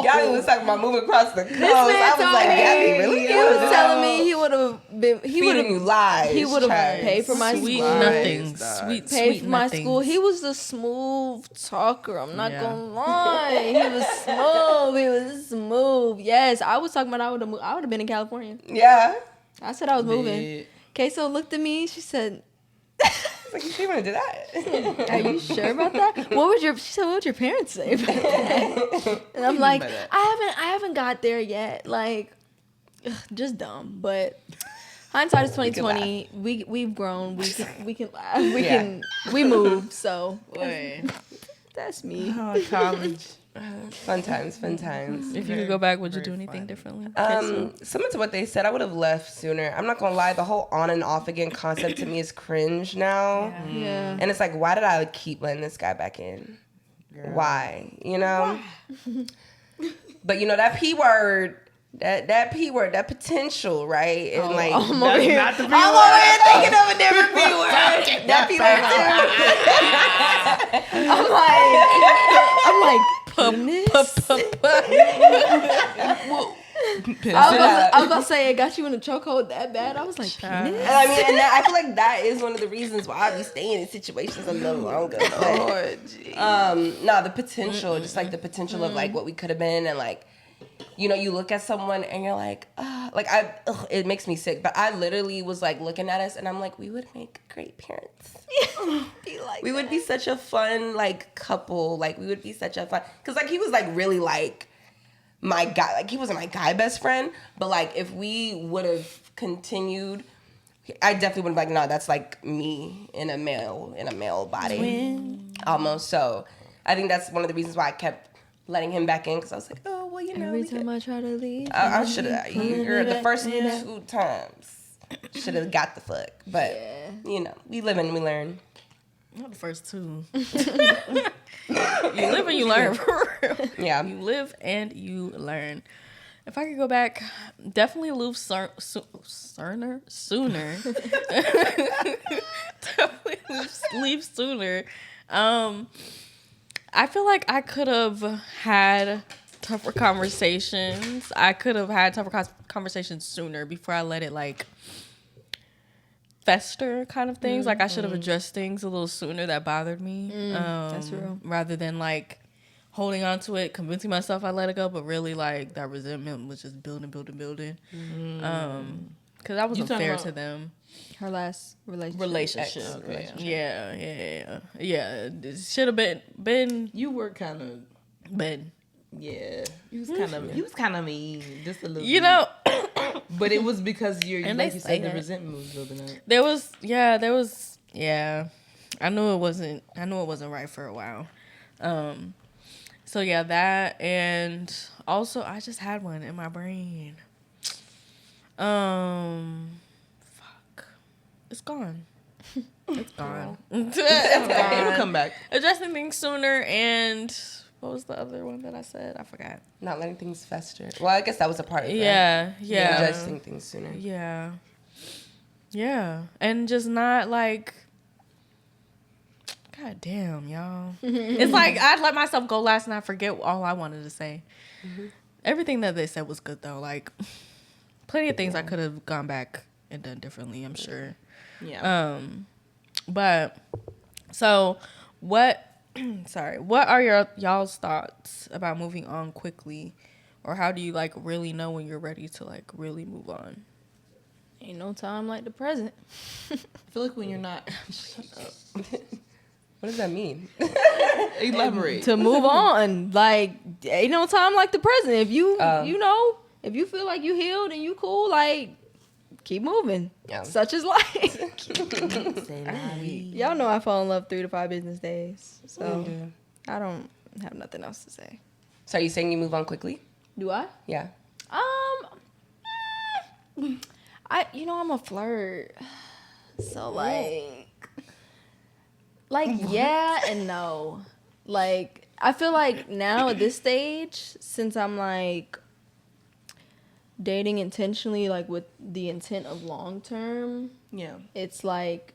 Gabby was talking about moving across the coast. This man I was told like, me, Gabby, really? he was telling me he would have been, feeding you lies. he would have child. paid for my Sweet school. nothings. dog. Sweet Paid for my nothings. school. He was the smooth talker. I'm not Yeah. gonna lie. He was smooth. He was smooth. Yes, I was talking about I would have been in California. Yeah. I said I was moving. Did- Queso looked at me. She said, Like, you want to do that? "Are you sure about that? She said, what would your parents say about that?" And I'm like, by that? I haven't got there yet. Like, ugh, just dumb. But hindsight is 2020. We've grown. We can laugh. We moved. So Boy. that's me. Oh, college. Fun times. If you could go back, would you do Very anything funny. differently? Similar to what they said, I would have left sooner. I'm not gonna lie, the whole on and off again concept to me is cringe now. Yeah. And it's like, why did I keep letting this guy back in? Girl. Why? You know? But you know, that P word, that P word, that potential, right? And like, I'm over That's here. not the P I'm word. over here thinking of a different P word. That P word too. I'm like, penis? I was about to say, it got you in a chokehold that bad. I was like, penis? and I mean, and I feel like that is one of the reasons why I be staying in situations a little longer. But, no, the potential, just like the potential of like what we could have been, and like, you know, you look at someone and you're like, it makes me sick. But I literally was like looking at us, and I'm like, we would make great parents. We would be such a fun like couple. Like, we would be such a fun, because like he was like really like my guy. Like, he wasn't my guy best friend, but like if we would have continued, I definitely would have like, no, that's like me in a male body. Almost. So I think that's one of the reasons why I kept letting him back in, because I was like, oh well, you know, Every time I try to leave. I should have. You're the first 2 times. Should have got the fuck. But you know, we live and we learn. Not the first two. You live and you learn, for real. Yeah. You live and you learn. If I could go back, definitely leave sooner. Definitely leave sooner. I feel like I could have had tougher conversations. I could have had tougher conversations sooner before I let it like fester kind of things. Like, I should have addressed things a little sooner that bothered me. That's real. Rather than like holding on to it, convincing myself I let it go, but really like that resentment was just building. Because I wasn't fair to them. Her last relationship. Okay. Yeah. It should have been. You were kind of. Been. Yeah, he was kind of mean, just a little. You know, but it was because and like you said, the that. resentment was building up. There was. I knew it wasn't right for a while. So yeah, that, and also I just had one in my brain. Fuck, it's gone. It's gone. It'll come back. Addressing things sooner, and what was the other one that I said? I forgot. Not letting things fester. Well, I guess that was a part of it. Yeah. Addressing things sooner. Yeah, and just not like. God damn, y'all. It's like I'd let myself go last night, forget all I wanted to say. Mm-hmm. Everything that they said was good, though. Like, plenty of things I could have gone back and done differently, I'm sure. Yeah. But, so, what are y'all's thoughts about moving on quickly? Or how do you, like, really know when you're ready to, like, really move on? Ain't no time like the present. I feel like when you're not... Shut up. What does that mean? Elaborate. To move on. Like, ain't no time like the present. If you, if you feel like you healed and you cool, like, keep moving. Yeah. Such is life. Y'all know I fall in love 3 to 5 business days. So, I don't have nothing else to say. So are you saying you move on quickly? Do I? Yeah. I'm a flirt. So, like, yeah and no. Like, I feel like now at this stage, since I'm, like, dating intentionally, like, with the intent of long term, yeah, it's like,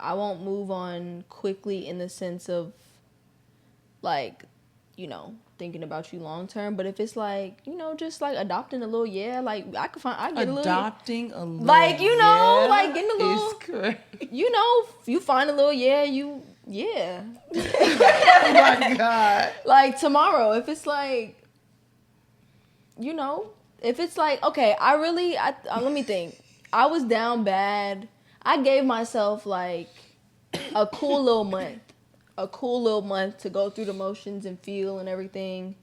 I won't move on quickly in the sense of, like, thinking about you long term. But if it's like, just like adopting a little, like I get a little. Adopting a little, like, like getting a little. Is correct. You find a little, Oh my God. Like tomorrow, if it's like, if it's like, okay, let me think. I was down bad. I gave myself like a cool little month to go through the motions and feel and everything.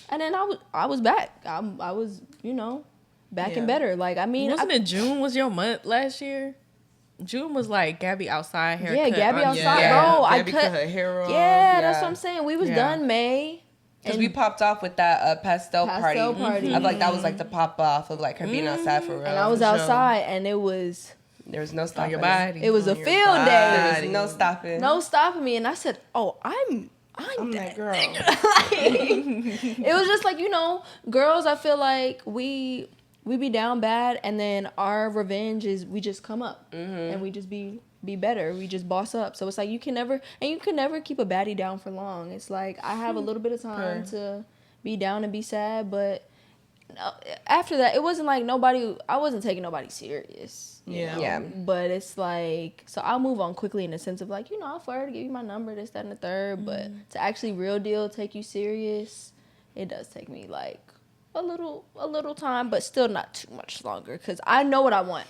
And then I was back. I was, back and better. Like, I mean, wasn't it June was your month last year? June was like Gabby outside haircut. Yeah, Gabby outside, yeah. bro. Gabby cut her hair off. Yeah, that's what I'm saying. We was done May. Because we popped off with that pastel party. Mm-hmm. I feel like that was like the pop off of like her being outside for real. And I was outside, and it was. There was no stopping. Your body. It was a field day. There was no stopping. No stopping me, and I said, "Oh, I'm that girl." It was just like girls. I feel like we be down bad, and then our revenge is we just come up and we just be better. We just boss up. So it's like you can never keep a baddie down for long. It's like I have a little bit of time to be down and be sad, but after that, it wasn't like I wasn't taking nobody serious. Yeah. But it's like, so I'll move on quickly in the sense of like, I'll flirt, give you my number, this, that, and the third. But to actually real deal take you serious, it does take me like a little time, but still not too much longer. Because I know what I want.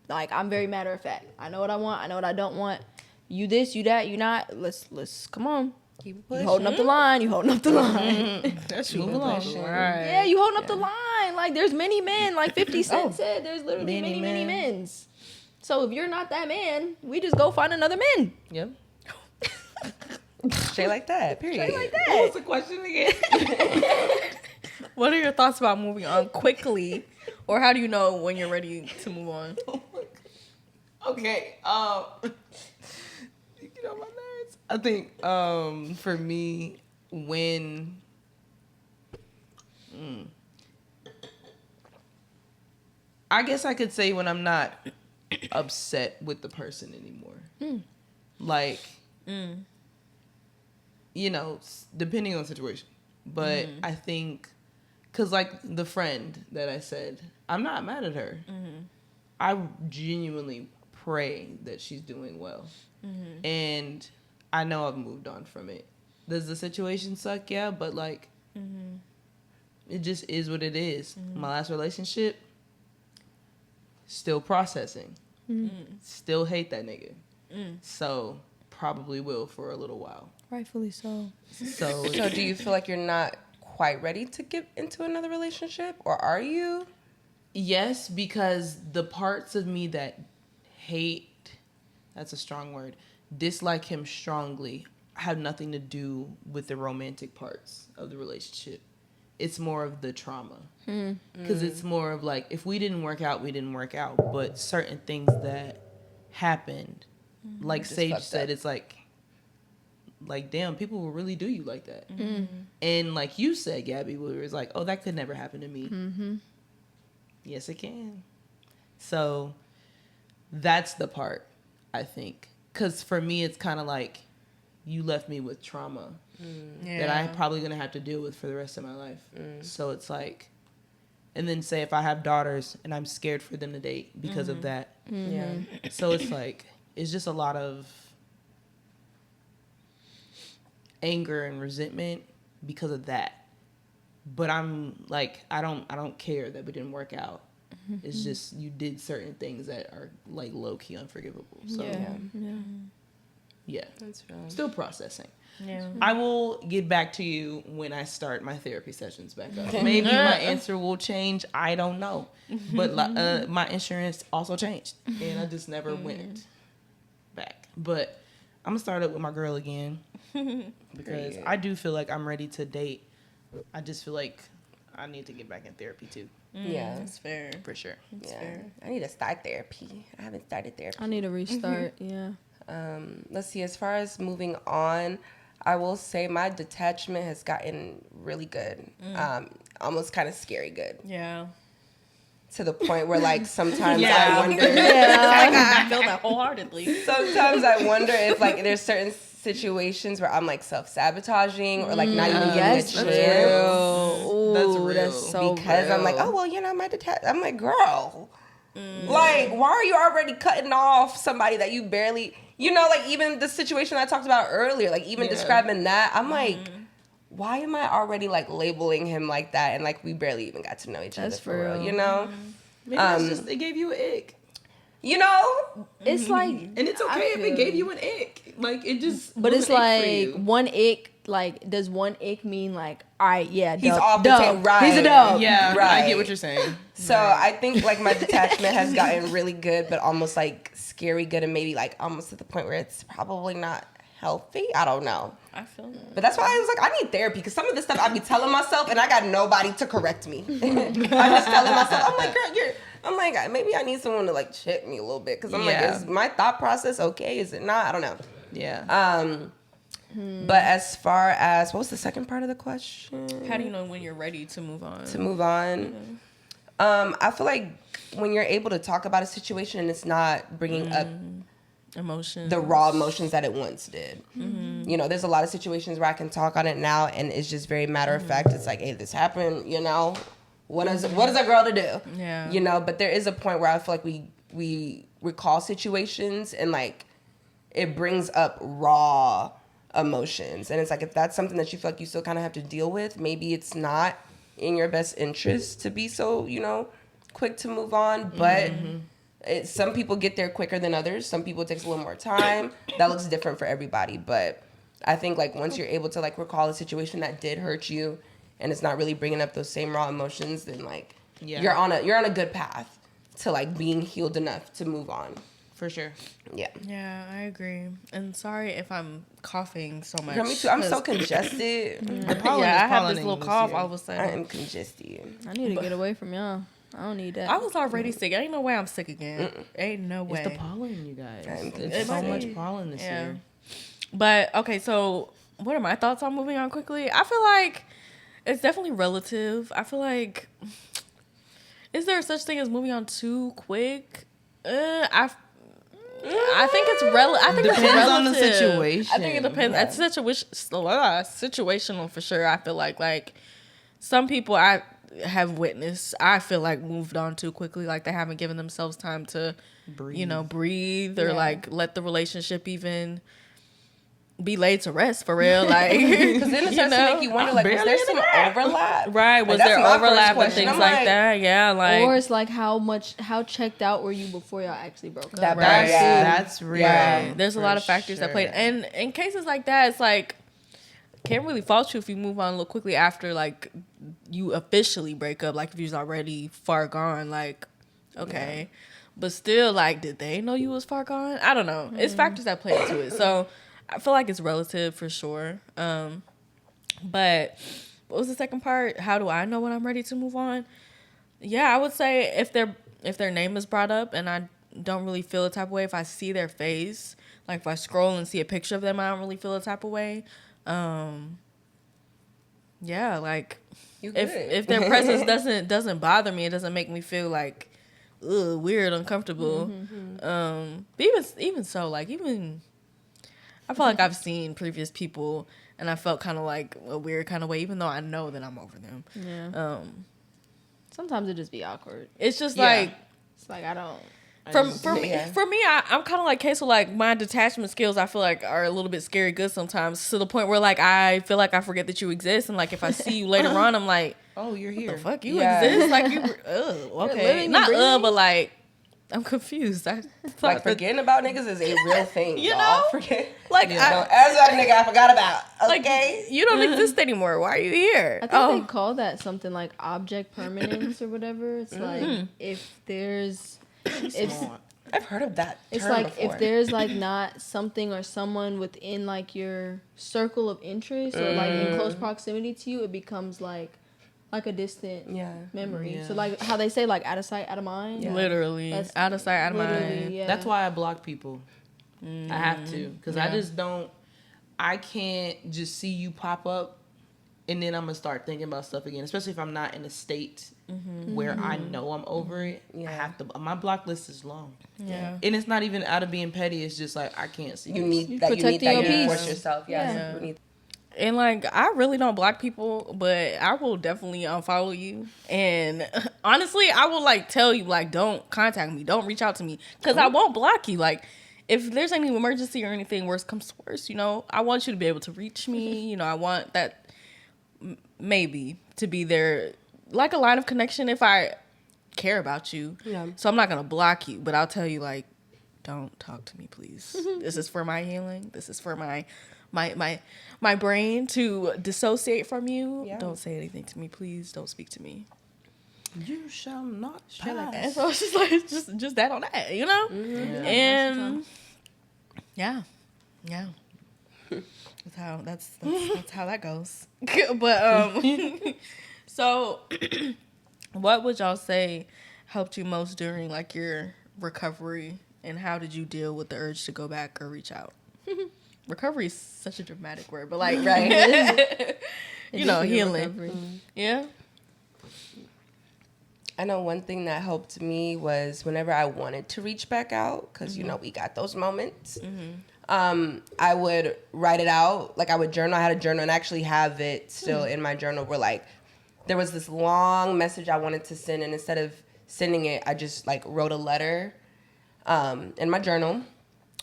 Like, I'm very matter of fact. I know what I want. I know what I don't want. You this, you that, you not. Let's come on. Keep You holding up the line. You holding up the line. That's Move along. Right. Yeah, you holding up the line. Like, there's many men. Like 50 Cent said, there's literally many men's. So if you're not that man, we just go find another man. Yep. Straight like that. Period. Straight like that. What was the question again? What are your thoughts about moving on quickly? Or how do you know when you're ready to move on? Okay. You get on my nerves. I think for me, when I guess I could say when I'm not upset with the person anymore. Like, depending on the situation. But I think, because like the friend that I said, I'm not mad at her. I genuinely pray that she's doing well. And I know I've moved on from it. does the situation suck? Yeah, but like, it just is what it is. My last relationship, still processing. Still hate that nigga. So probably will for a little while. Rightfully so. So So do you feel like you're not quite ready to get into another relationship, or are you? yes, because the parts of me that hate, that's a strong word, dislike him strongly, have nothing to do with the romantic parts of the relationship. It's more of the trauma. Because it's more of like, if we didn't work out, we didn't work out. But certain things that happened, like Sage said, it's like, damn, people will really do you like that. And like you said, Gabby, where it's like, oh, that could never happen to me. Yes, it can. So that's the part, I think. Because for me, it's kind of like, you left me with trauma that I'm probably going to have to deal with for the rest of my life. So it's like, and then say if I have daughters and I'm scared for them to date because of that. Yeah. So it's like, it's just a lot of anger and resentment because of that. But I'm like, I don't care that we didn't work out. It's just, you did certain things that are like low key unforgivable. So yeah. That's real. Still processing. Yeah. I will get back to you when I start my therapy sessions back up. Maybe my answer will change. I don't know. But my insurance also changed. And I just never went back. But I'm going to start up with my girl again. Because I do feel like I'm ready to date. I just feel like I need to get back in therapy too. Yeah. That's fair. For sure. Yeah. I need to start therapy. I haven't started therapy. I need a restart. Yeah. Let's see, as far as moving on, I will say my detachment has gotten really good. Almost kind of scary good. Yeah. To the point where, like, sometimes Yeah. I wonder. Like, I feel that wholeheartedly. Sometimes I wonder if, like, there's certain situations where I'm, like, self-sabotaging or, like, not even giving a chance. Ooh, That's real. That's so Because I'm like, real. oh, well, you know, my I'm like, girl. Like, why are you already cutting off somebody that you barely... You know, like, even the situation I talked about earlier, like, even describing that, I'm like, why am I already, like, labeling him like that? And, like, we barely even got to know each other for real, you know? Maybe that's just, it gave you an ick. You know? It's like, And it's okay if it gave you an ick. Like, it just... but was it's an ick for like you. one ick. Like, does one ick mean like, all right, yeah, He's dub, off the dub. table, right. He's a dub. Yeah, Right. I get what you're saying. So I think, like, my detachment has gotten really good, but almost, like, scary good, and maybe, like, almost to the point where it's probably not healthy. I don't know. I feel that. But that's why I was like, I need therapy, because some of this stuff I be telling myself, and I got nobody to correct me. I'm just telling myself, I'm like, girl, I'm like, maybe I need someone to, like, check me a little bit, because I'm like, is my thought process okay? Is it not? I don't know. Yeah. But as far as, what was the second part of the question? How do you know when you're ready to move on? To move on. I feel like when you're able to talk about a situation and it's not bringing up Emotions. the raw emotions that it once did. You know, there's a lot of situations where I can talk on it now and it's just very matter of fact. It's like, hey, this happened, you know, what is a girl to do? Yeah. You know, but there is a point where I feel like we recall situations and, like, it brings up raw emotions. And it's like, if that's something that you feel like you still kind of have to deal with, maybe it's not in your best interest to be so, you know, quick to move on. But some people get there quicker than others. Some people it takes a little more time. That looks different for everybody. But I think, like, once you're able to, like, recall a situation that did hurt you and it's not really bringing up those same raw emotions, then, like, you're on a good path to, like, being healed enough to move on. For sure. Yeah. Yeah, I agree. And sorry if I'm coughing so much. Girl, me too. I'm so congested. Pollen Yeah, is I have this pollinating little this cough year. all of a I sudden. am congested. I need to get away from y'all. I don't need that. I was already sick. Ain't no way I'm sick again. Ain't no way. It's the pollen, you guys. It's It's so might much be. pollen this Yeah. year. But okay, so what are my thoughts on moving on quickly? I feel like it's definitely relative. I feel like, is there such thing as moving on too quick? I think it's I think it's Depends relative. on the situation. I think it depends. It's situational for sure. I feel like some people I have witnessed, I feel like moved on too quickly. Like they haven't given themselves time to, Breathe. you know, breathe or like let the relationship even be laid to rest for real. Like, because then it starts to make you wonder, like, was there some overlap? Right? Was there overlap and things like that? Yeah, like, or it's like how checked out were you before y'all actually broke up? That's real. Yeah. There's a lot of factors that played, and in cases like that, it's like can't really fault you if you move on a little quickly after like you officially break up. Like if you was already far gone, like okay, but still, like, did they know you was far gone? I don't know. It's factors that play into it, so. I feel like it's relative for sure. But what was the second part? How do I know when I'm ready to move on? Yeah, I would say if their name is brought up and I don't really feel a type of way, if I see their face, like if I scroll and see a picture of them, I don't really feel a type of way. Yeah, like if their presence doesn't bother me, it doesn't make me feel like weird, uncomfortable. But even so, like even. I feel like I've seen previous people and I felt kind of like a weird kind of way, even though I know that I'm over them. Yeah. Sometimes it just be awkward. It's just like, it's like I don't. For me, I'm kind of like Kay, so like my detachment skills, I feel like are a little bit scary good sometimes to the point where like I feel like I forget that you exist, and like if I see you later on, I'm like, oh, you're here. What the fuck, you exist? Like you, okay, not but like. I'm confused. Like forgetting about niggas is a real thing. You know, forget. Like as that nigga I forgot about. Okay, like, you don't exist anymore. Why are you here? I think they call that something like object permanence or whatever. It's like if there's, I've heard of that. It's like before. If there's like not something or someone within like your circle of interest or like in close proximity to you, it becomes like a distant memory. Yeah. So like how they say like out of sight, out of mind. Yeah. Literally. That's out of sight, out of mind. Yeah. That's why I block people. I have to. Because I can't just see you pop up and then I'm going to start thinking about stuff again. Especially if I'm not in a state where I know I'm over it. Yeah. I have to. My block list is long. Yeah. And it's not even out of being petty. It's just like I can't see. You need that. You need that. You force yourself. Yes. Yeah. And, like, I really don't block people, but I will definitely unfollow you. And, honestly, I will, like, tell you, like, don't contact me. Don't reach out to me. Because I won't block you. Like, if there's any emergency or anything worse comes to worse, you know, I want you to be able to reach me. You know, I want that maybe to be there, like, a line of connection if I care about you. Yeah. So I'm not going to block you, but I'll tell you, like, don't talk to me, please. This is for my healing. This is for my brain to dissociate from you. Yeah. Don't say anything to me, please. Don't speak to me. You shall not pass. Like that. So it's just like just that on that, you know. Mm-hmm. And yeah. That's how that goes. But so what would y'all say helped you most during like your recovery, and how did you deal with the urge to go back or reach out? Recovery is such a dramatic word, but like, right. You know, healing. Mm-hmm. Yeah. I know one thing that helped me was whenever I wanted to reach back out, because, you know, we got those moments. I would write it out. Like I would journal. I had a journal and actually have it still in my journal where like there was this long message I wanted to send, and instead of sending it, I just like wrote a letter in my journal.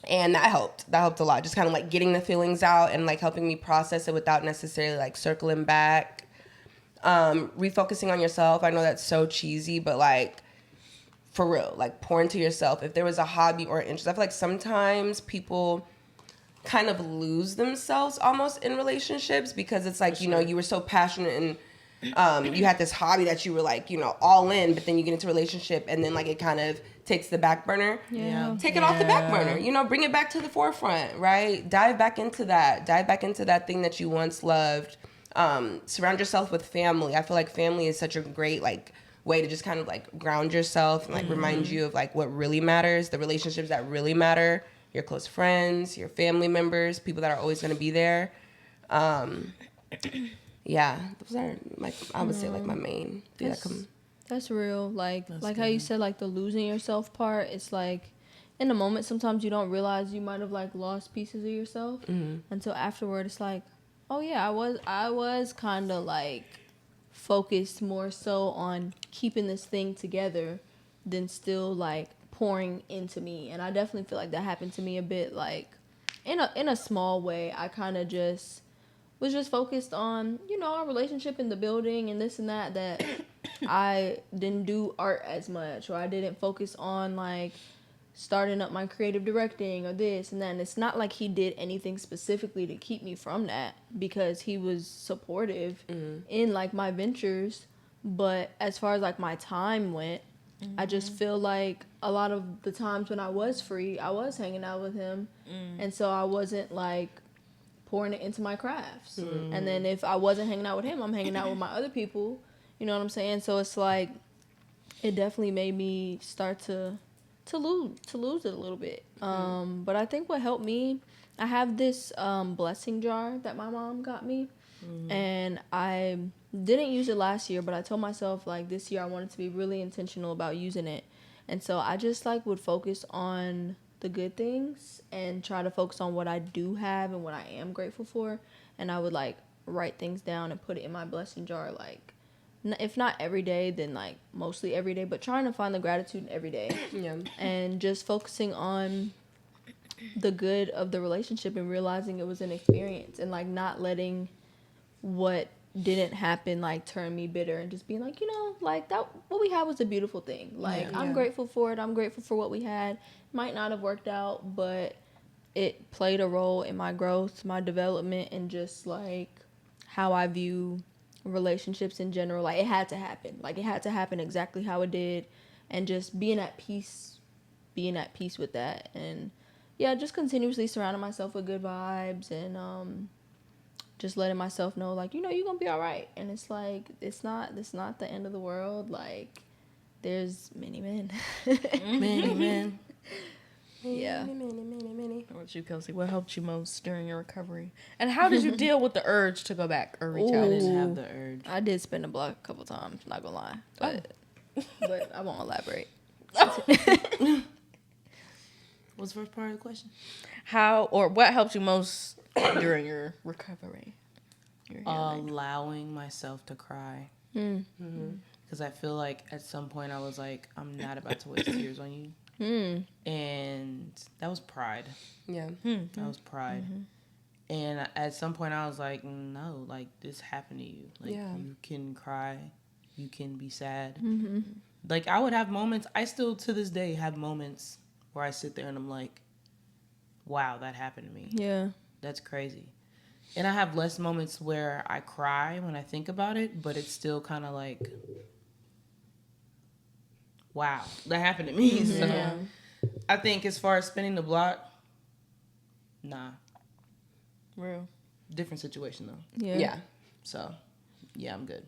And that helped. That helped a lot. Just kind of like getting the feelings out and like helping me process it without necessarily like circling back. Refocusing on yourself. I know that's so cheesy, but like for real, like pour into yourself. If there was a hobby or interest, I feel like sometimes people kind of lose themselves almost in relationships because it's like, you know, you were so passionate and you had this hobby that you were like, you know, all in, but then you get into a relationship and then like it kind of takes the back burner. Yeah. Take it off the back burner. You know, bring it back to the forefront, right? Dive back into that. Dive back into that thing that you once loved. Surround yourself with family. I feel like family is such a great like way to just kind of like ground yourself and like remind you of like what really matters, the relationships that really matter, your close friends, your family members, people that are always going to be there. Yeah, those are like I would say like my main. That's real. Like how you said like the losing yourself part. It's like in the moment sometimes you don't realize you might have like lost pieces of yourself until afterward. It's like, oh yeah, I was kind of like focused more so on keeping this thing together than still like pouring into me. And I definitely feel like that happened to me a bit like in a small way, I kind of just was just focused on, you know, our relationship in the building and this and that I didn't do art as much, or I didn't focus on like starting up my creative directing or this and that. And it's not like he did anything specifically to keep me from that, because he was supportive in like my ventures. But as far as like my time went, I just feel like a lot of the times when I was free, I was hanging out with him. And so I wasn't like pouring it into my crafts. And then if I wasn't hanging out with him, I'm hanging out with my other people. You know what I'm saying? So it's like, it definitely made me start to lose it a little bit. But I think what helped me, I have this blessing jar that my mom got me. And I didn't use it last year, but I told myself like this year I wanted to be really intentional about using it. And so I just like would focus on the good things and try to focus on what I do have and what I am grateful for. And I would like write things down and put it in my blessing jar, like if not every day, then like mostly every day, but trying to find the gratitude every day. And just focusing on the good of the relationship and realizing it was an experience, and like not letting what didn't happen like turn me bitter, and just being like, you know, like that what we had was a beautiful thing. Like I'm grateful for it. I'm grateful for what we had. Might not have worked out, but it played a role in my growth, my development, and just like how I view relationships in general. Like it had to happen exactly how it did, and just being at peace with that. And yeah, just continuously surrounding myself with good vibes, and just letting myself know, like, you know, you're gonna be all right. And it's like, it's not the end of the world. Like, there's many men. Many men. Yeah. Many. How about you, Kelsey? What helped you most during your recovery? And how did you deal with the urge to go back or reach out? I didn't have the urge. I did spin the block a couple times, not gonna lie. But I won't elaborate. What's the first part of the question? How or what helped you most during your recovery? Allowing myself to cry. Because I feel like at some point I was like, I'm not about to waste tears on you. And that was pride. That was pride. And at some point I was like, no, like this happened to you. Like you can cry, you can be sad. Like I would have moments, I still to this day have moments where I sit there and I'm like, wow, that happened to me. Yeah. That's crazy. And I have less moments where I cry when I think about it, but it's still kind of like, wow, that happened to me. So I think as far as spinning the block, nah. Real. Different situation though. Yeah. So, yeah, I'm good.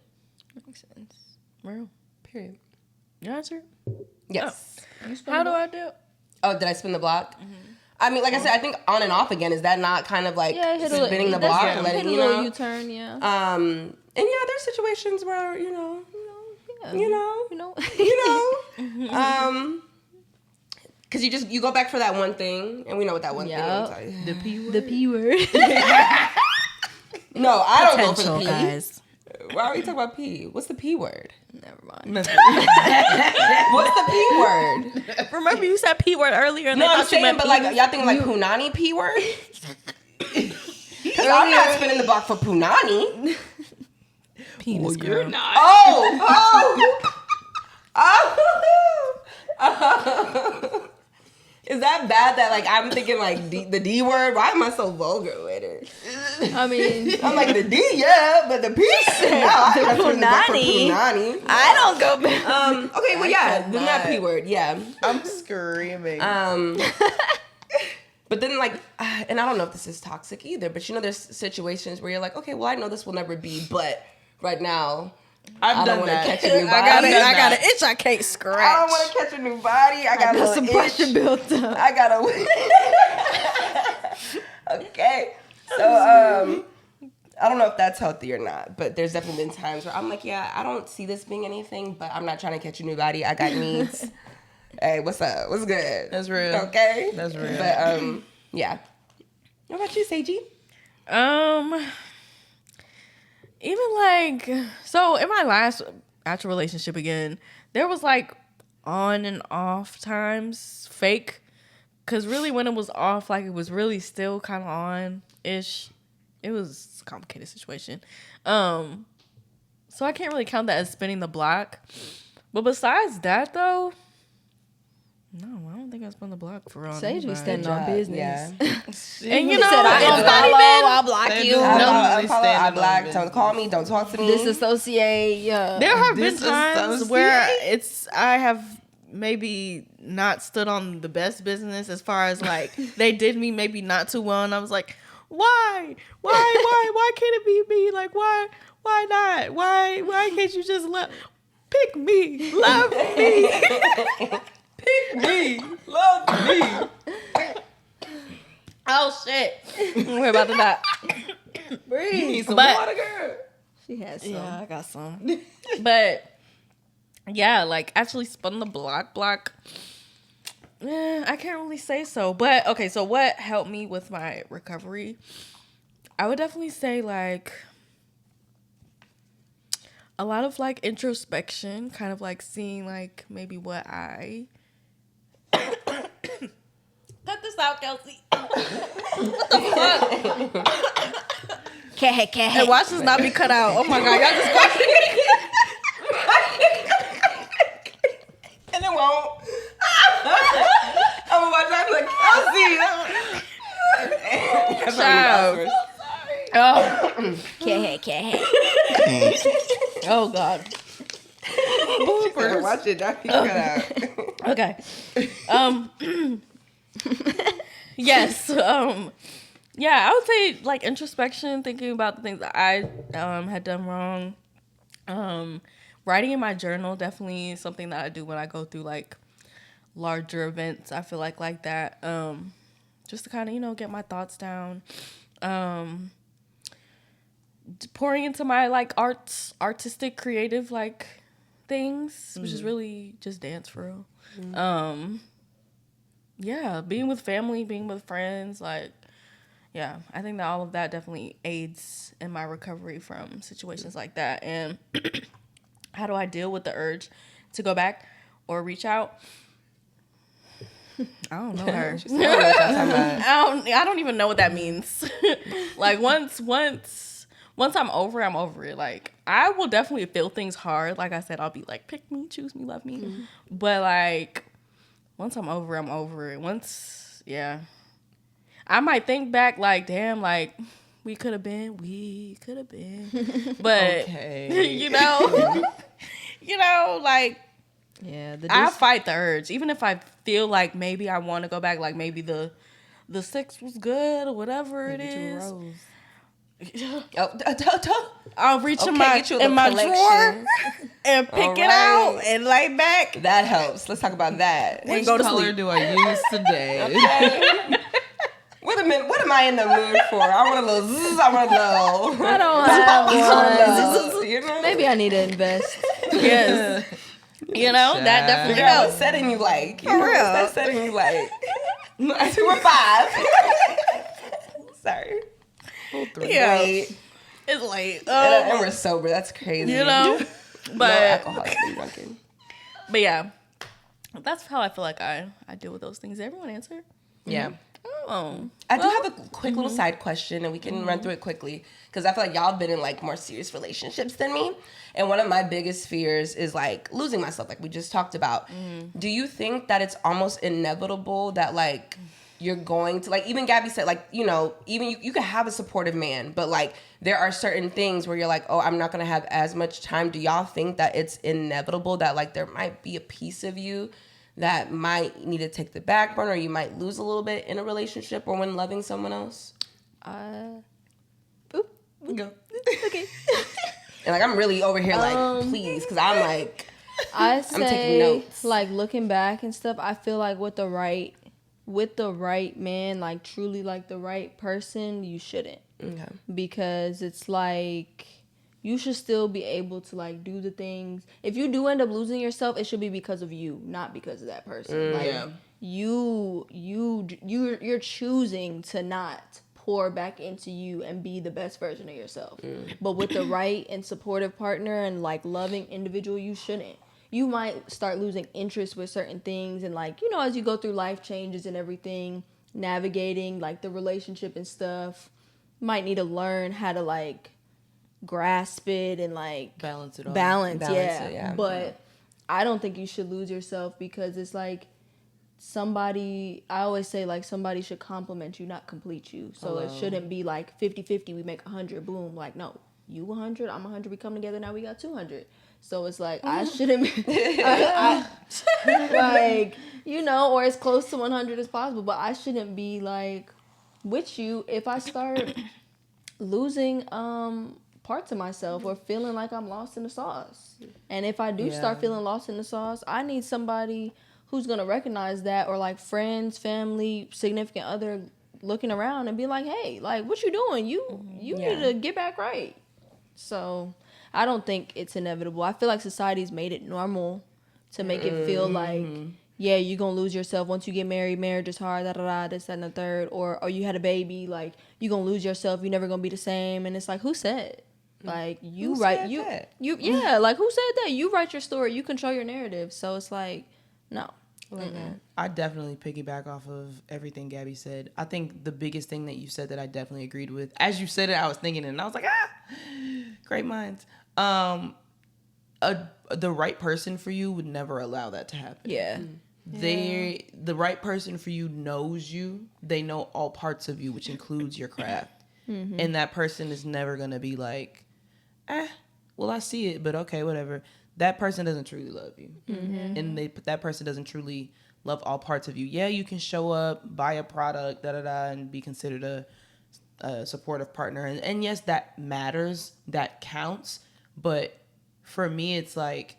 Makes sense. Real. Period. Your answer? Yes. How do I do? Oh, did I spin the block? I mean, like I said, I think on and off again. Is that not kind of like spinning the block, letting you know? U-turn, yeah. And yeah, there's situations where you know, because you go back for that one thing, and we know what that one thing is. The P word. The P word. No, I don't go for the P. Guys. Why are we talking about P? What's the P word? Never mind. What's the P word? Remember you said P word earlier. And No, I'm you saying, meant but penis? like y'all think like punani P word? Because I'm not spinning the block for punani. Penis girl. You're not. Oh. Is that bad that like I'm thinking like the D word? Why am I so vulgar with it? I mean, I'm like the D, yeah, but the P. No, I'm punani. I don't go back. Okay, well yeah, then that P word, yeah. I'm screaming. But then like, and I don't know if this is toxic either, but you know, there's situations where you're like, okay, well I know this will never be, but right now. I don't want to catch a new body. I got an itch I can't scratch. I don't want to catch a new body. I got some pressure built up. I got Okay. So, I don't know if that's healthy or not, but there's definitely been times where I'm like, yeah, I don't see this being anything, but I'm not trying to catch a new body. I got needs. Hey, what's up? What's good? That's real. Okay. That's real. But, yeah. What about you, Seiji? Even like, so in my last actual relationship again, there was like on and off times, fake Cause really when it was off, like it was really still kind of on-ish. It was a complicated situation. So I can't really count that as spinning the block. But besides that though, no, I don't think I spun the block for real. Sage be standing on business. Yeah. And you know, said, I it's don't not follow, even. I'll block you. I follow, I standing on block. business. Don't call me. Don't talk to me. Disassociate. Yeah. There have been Disassociate. times where I have maybe not stood on the best business as far as like they did me maybe not too well, and I was like, why can't it be me? Like why not? Why can't you just pick me, love me, pick me, love me? Oh shit, we're about to die. You need some But- water, girl. She has some. Yeah, I got some. But yeah, like actually spun the block. I can't really say so. But okay, so what helped me with my recovery? I would definitely say like a lot of like introspection, kind of like seeing like maybe what I cut this out, Kelsey. What the fuck? And watch this not be cut out. Oh my god, y'all just watch it. And it won't. I'm gonna watch that like, I'll see. Child. Oh. Oh god. Bloopers. Watch it. Not be cut out. Okay. Yes. Yeah, I would say like introspection, thinking about the things that I had done wrong. Writing in my journal, definitely something that I do when I go through like larger events. I feel like that. Just to kind of, get my thoughts down. Pouring into my like artistic, creative like things, which is really just dance for real. Yeah, being with family, being with friends, like, yeah, I think that all of that definitely aids in my recovery from situations like that. And how do I deal with the urge to go back or reach out? I don't know her. I don't even know what that means. Like once I'm over it, I'm over it. Like I will definitely feel things hard. Like I said, I'll be like, pick me, choose me, love me. Mm-hmm. But like once I'm over it. Yeah. I might think back like, damn, like we could have been. But Okay. like Yeah, I fight the urge. Even if I feel like maybe I want to go back, like maybe the sex was good or whatever it is. I'll reach in my drawer and pick it out and lay back. That helps. Let's talk about that. Which go to color sleep. do I use today? Okay. Wait a minute. What am I in the mood for? I want a little zzz. I want a little. I don't have one. You know? Maybe I need to invest. Yes. That definitely Figure out what helps. setting you like. For real. That setting you like. 2 or 5. Sorry. Yeah. Late. It's late. And we're sober. That's crazy. No Alcohol to be drinking. But yeah, that's how I feel like I deal with those things. Everyone answer? Yeah. Oh. I do have a quick little side question, and we can run through it quickly, because I feel like y'all have been in like more serious relationships than me. And one of my biggest fears is like losing myself, like we just talked about. Do you think that it's almost inevitable that like you're going to, like, even Gabby said, like, even you can have a supportive man, but like there are certain things where you're like, oh, I'm not going to have as much time. Do y'all think that it's inevitable that like there might be a piece of you that might need to take the back burner, or you might lose a little bit in a relationship or when loving someone else? Go. Okay. And like I'm really over here like, please, because I'm like, I say, I'm taking notes. Like looking back and stuff, I feel like with the right man, like truly like the right person, you shouldn't. Okay. Because it's like you should still be able to like do the things. If you do end up losing yourself, it should be because of you, not because of that person. Like Yeah. you're choosing to not pour back into you and be the best version of yourself. But with the right and supportive partner and like loving individual, you shouldn't. you might start losing interest with certain things, and like, you know, as you go through life changes and everything, navigating like the relationship and stuff, you might need to learn how to like grasp it and like balance it all. Balance Balance it, yeah. But I don't think you should lose yourself, because it's like somebody, I always say like somebody should compliment you, not complete you. So it shouldn't be like 50-50, we make 100, boom. Like, no, you 100, I'm 100, we come together, now we got 200. So it's like, I shouldn't be, like, you know, or as close to 100 as possible, but I shouldn't be like with you if I start losing parts of myself or feeling like I'm lost in the sauce. And if I do start feeling lost in the sauce, I need somebody who's gonna recognize that, or like friends, family, significant other looking around and be like, hey, like, what you doing? You need to get back right. So I don't think it's inevitable. I feel like society's made it normal to make it feel like, yeah, you're gonna lose yourself once you get married. Marriage is hard, this, that, and the third. Or you had a baby, like, you're gonna lose yourself. You're never gonna be the same. And it's like, who said? Like, you write, like, who said that? You write your story. You control your narrative. So it's like, no. I definitely piggyback off of everything Gabby said. I think the biggest thing that you said that I definitely agreed with, as you said it, I was thinking it, and I was like, great minds. The right person for you would never allow that to happen. Yeah. The right person for you knows you. They know all parts of you, which includes your craft. And that person is never going to be like, well, I see it, but okay, whatever. That person doesn't truly love you. And that person doesn't truly love all parts of you. Yeah, you can show up, buy a product, and be considered a supportive partner. And yes, that matters. That counts. But for me, it's like,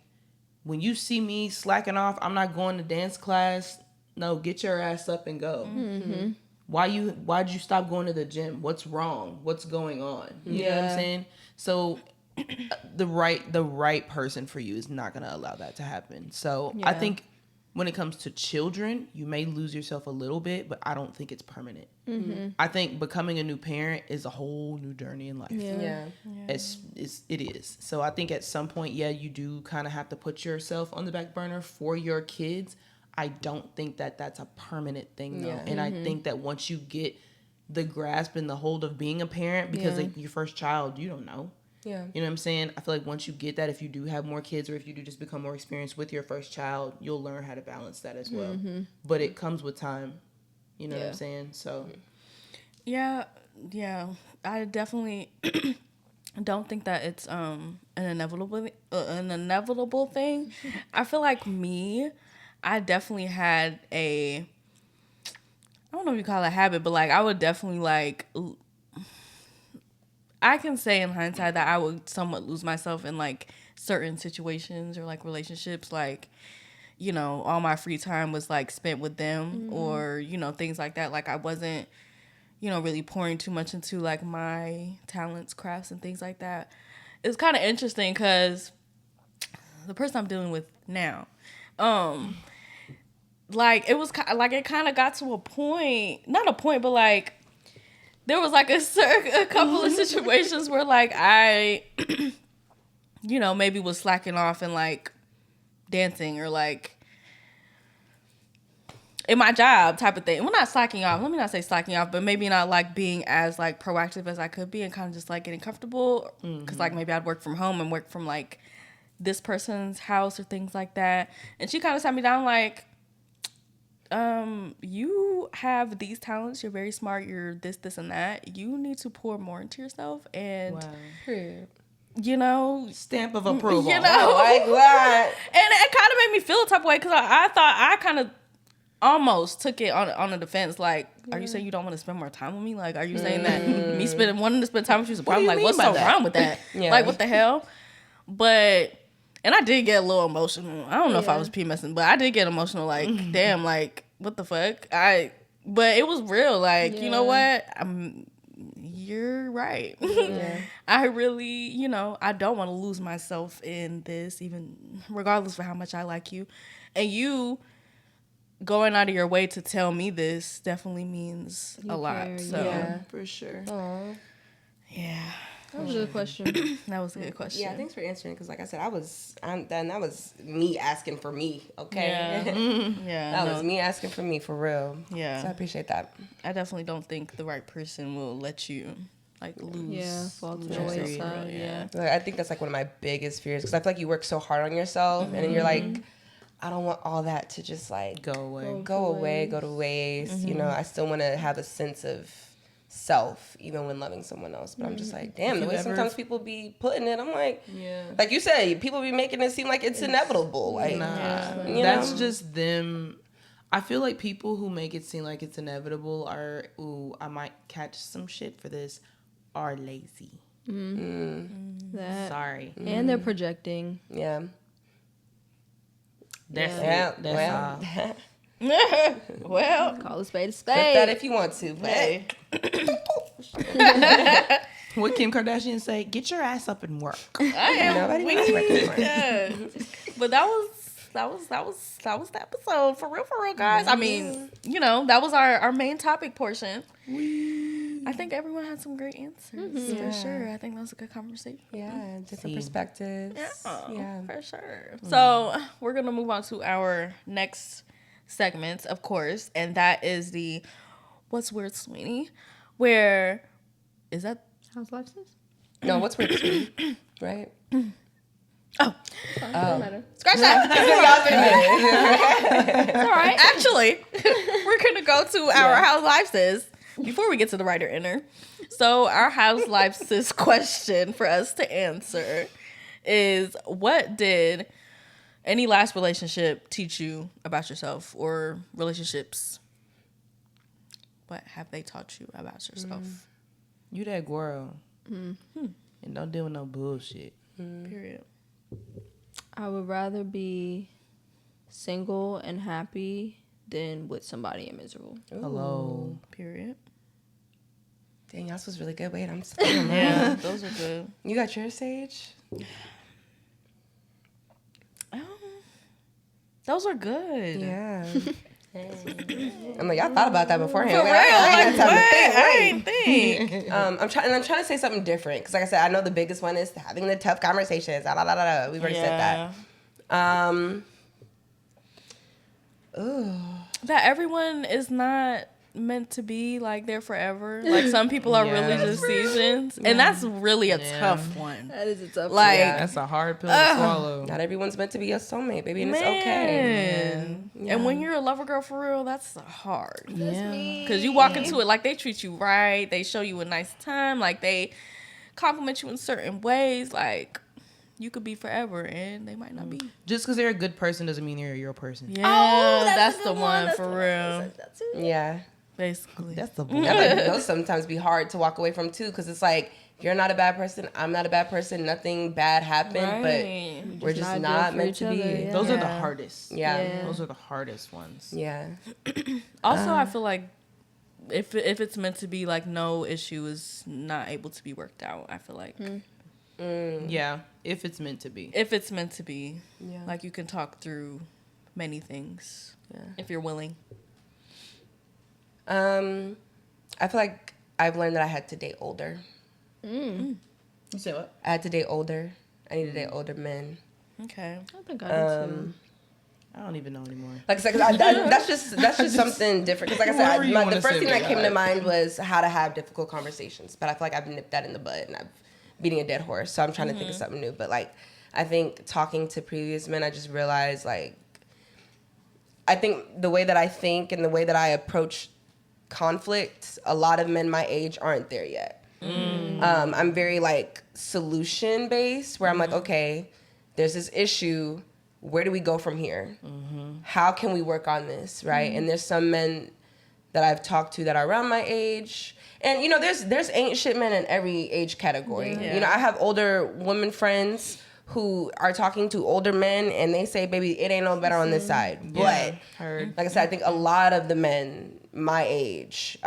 when you see me slacking off, I'm not going to dance class. No, get your ass up and go. Why'd you stop going to the gym? What's wrong? What's going on? You know what I'm saying? So the right person for you is not going to allow that to happen. So I think when it comes to children, you may lose yourself a little bit, but I don't think it's permanent. I think becoming a new parent is a whole new journey in life. It is. So I think at some point, you do kind of have to put yourself on the back burner for your kids. I don't think that that's a permanent thing, though. And I think that once you get the grasp and the hold of being a parent, because like your first child, you don't know. You know what I'm saying? I feel like once you get that, if you do have more kids, or if you do just become more experienced with your first child, you'll learn how to balance that as well. But it comes with time. You know what I'm saying? So yeah, I definitely don't think that it's an inevitable thing. I feel like I definitely had I don't know if you call it a habit, but like I would definitely like, I can say in hindsight that I would somewhat lose myself in like certain situations or like relationships, like, you know, all my free time was like spent with them, or, you know, things like that. Like I wasn't, you know, really pouring too much into like my talents, crafts, and things like that. It's kind of interesting because the person I'm dealing with now, like it was like, it kind of got to a point, not a point, but like there was like a couple of situations where like I, you know, maybe was slacking off and like dancing, or like in my job type of thing. Well, not slacking off. Let me not say slacking off, but maybe not like being as like proactive as I could be, and kind of just like getting comfortable. Because like maybe I'd work from home and work from like this person's house or things like that. And she kind of sat me down like, you have these talents, you're very smart, you're this, and that. You need to pour more into yourself, and you know, stamp of approval. You know, like that. And it kind of made me feel a type of way, because I thought I kind of almost took it on the defense. Like, are you saying you don't want to spend more time with me? Like, are you saying that me wanting to spend time with you is a problem? Like, what's so wrong with that? Like, what the hell? But, and I did get a little emotional. I don't know if I was PMSing, but I did get emotional. Like, damn, like, what the fuck? But it was real. Like, you know what? You're right. I really, you know, I don't want to lose myself in this, even regardless of how much I like you. And you going out of your way to tell me this definitely means a lot. So for sure. Yeah. That was a good question. That was a good question. Yeah, thanks for answering. Because like I said, that was me asking for me. Okay. Yeah. That was me asking for me, for real. Yeah. So I appreciate that. I definitely don't think the right person will let you like lose. Fall to the your wayside. secret. Yeah. Like, I think that's like one of my biggest fears because I feel like you work so hard on yourself, and then you're like, I don't want all that to just like Go away. go to waste. You know, I still want to have a sense of self even when loving someone else. But I'm just like, damn, the way sometimes people be putting it, I'm like, like you said, people be making it seem like it's inevitable. Like, Nah, that's just them. I feel like people who make it seem like it's inevitable are, ooh, I might catch some shit for this, are lazy. That. Sorry. And they're projecting. Yeah. That's Yeah. it. That's all. Well, Call a spade a Flip that spade. if you want to. But hey. What Kim Kardashian say? Get your ass up and work. nobody wants to work anymore. Yeah. But that was the episode for real, guys. I mean, you know, that was our main topic portion. I think everyone had some great answers for sure. I think that was a good conversation. Yeah, different perspectives. Yeah, for sure. So we're gonna move on to our next segment, of course, and that is the "What's Weird, Sweeney?" Where is that? How's life says? No, what's weird, sweetie? Right? Scratch that. It's all right. Actually, we're gonna go to our How's Life Sis before we get to the writer inner. So our How's Life Sis question for us to answer is: what did any last relationship teach you about yourself or relationships? What have they taught you about yourself? You that girl. And don't deal with no bullshit. Period. I would rather be single and happy than with somebody and miserable. Hello. Period. Dang, yours was really good. Wait, I'm so Yeah, those are good. You got your Sage? Those are good. Yeah. I'm like, y'all thought about that beforehand. For Wait, real, I like ain't had time to what? think. I ain't think. I'm trying to say something different because, like I said, I know the biggest one is having the tough conversations. We've already said that. That everyone is not meant to be like there forever. Like some people are really just seasons, and that's really a tough one. That is a tough Like, That's a hard pill to swallow. Not everyone's meant to be a soulmate, baby, and it's okay. man. And when you're a lover girl for real, that's hard. Yeah. Because you walk into it like they treat you right, they show you a nice time, like they compliment you in certain ways, like you could be forever and they might not be. Just because they're a good person doesn't mean they're your person. Yeah, that's the one for real. Yeah. Basically. That's the I bull. feel like those sometimes be hard to walk away from too, because it's like you're not a bad person, I'm not a bad person, nothing bad happened, Right. but we're just not not good for meant each to be. other, yeah. Those are the hardest. Yeah. Those are the hardest ones. Yeah. Also, I feel like if it's meant to be, like no issue is not able to be worked out. I feel like Yeah, if it's meant to be. if it's meant to be, Yeah. like you can talk through many things if you're willing. I feel like I've learned that I had to date older. You say what? I had to date older. I need to date older men. Okay. I think I do too. I don't even know anymore. Like I said, 'cause that's just something different. Because like I Whatever said, you the wanna first say thing that about came it. to mind was how to have difficult conversations. But I feel like I've nipped that in the bud and I'm beating a dead horse. So I'm trying to think of something new. But like, I think talking to previous men, I just realized like, I think the way that I think and the way that I approach conflict, a lot of men my age aren't there yet. I'm very like solution based, where I'm like, okay, there's this issue. Where do we go from here? How can we work on this, right? And there's some men that I've talked to that are around my age, and you know, there's ain't shit men in every age category. Yeah. You know, I have older women friends who are talking to older men, and they say, "Baby, it ain't no better on this side." But Heard. like I said, I think a lot of the men my age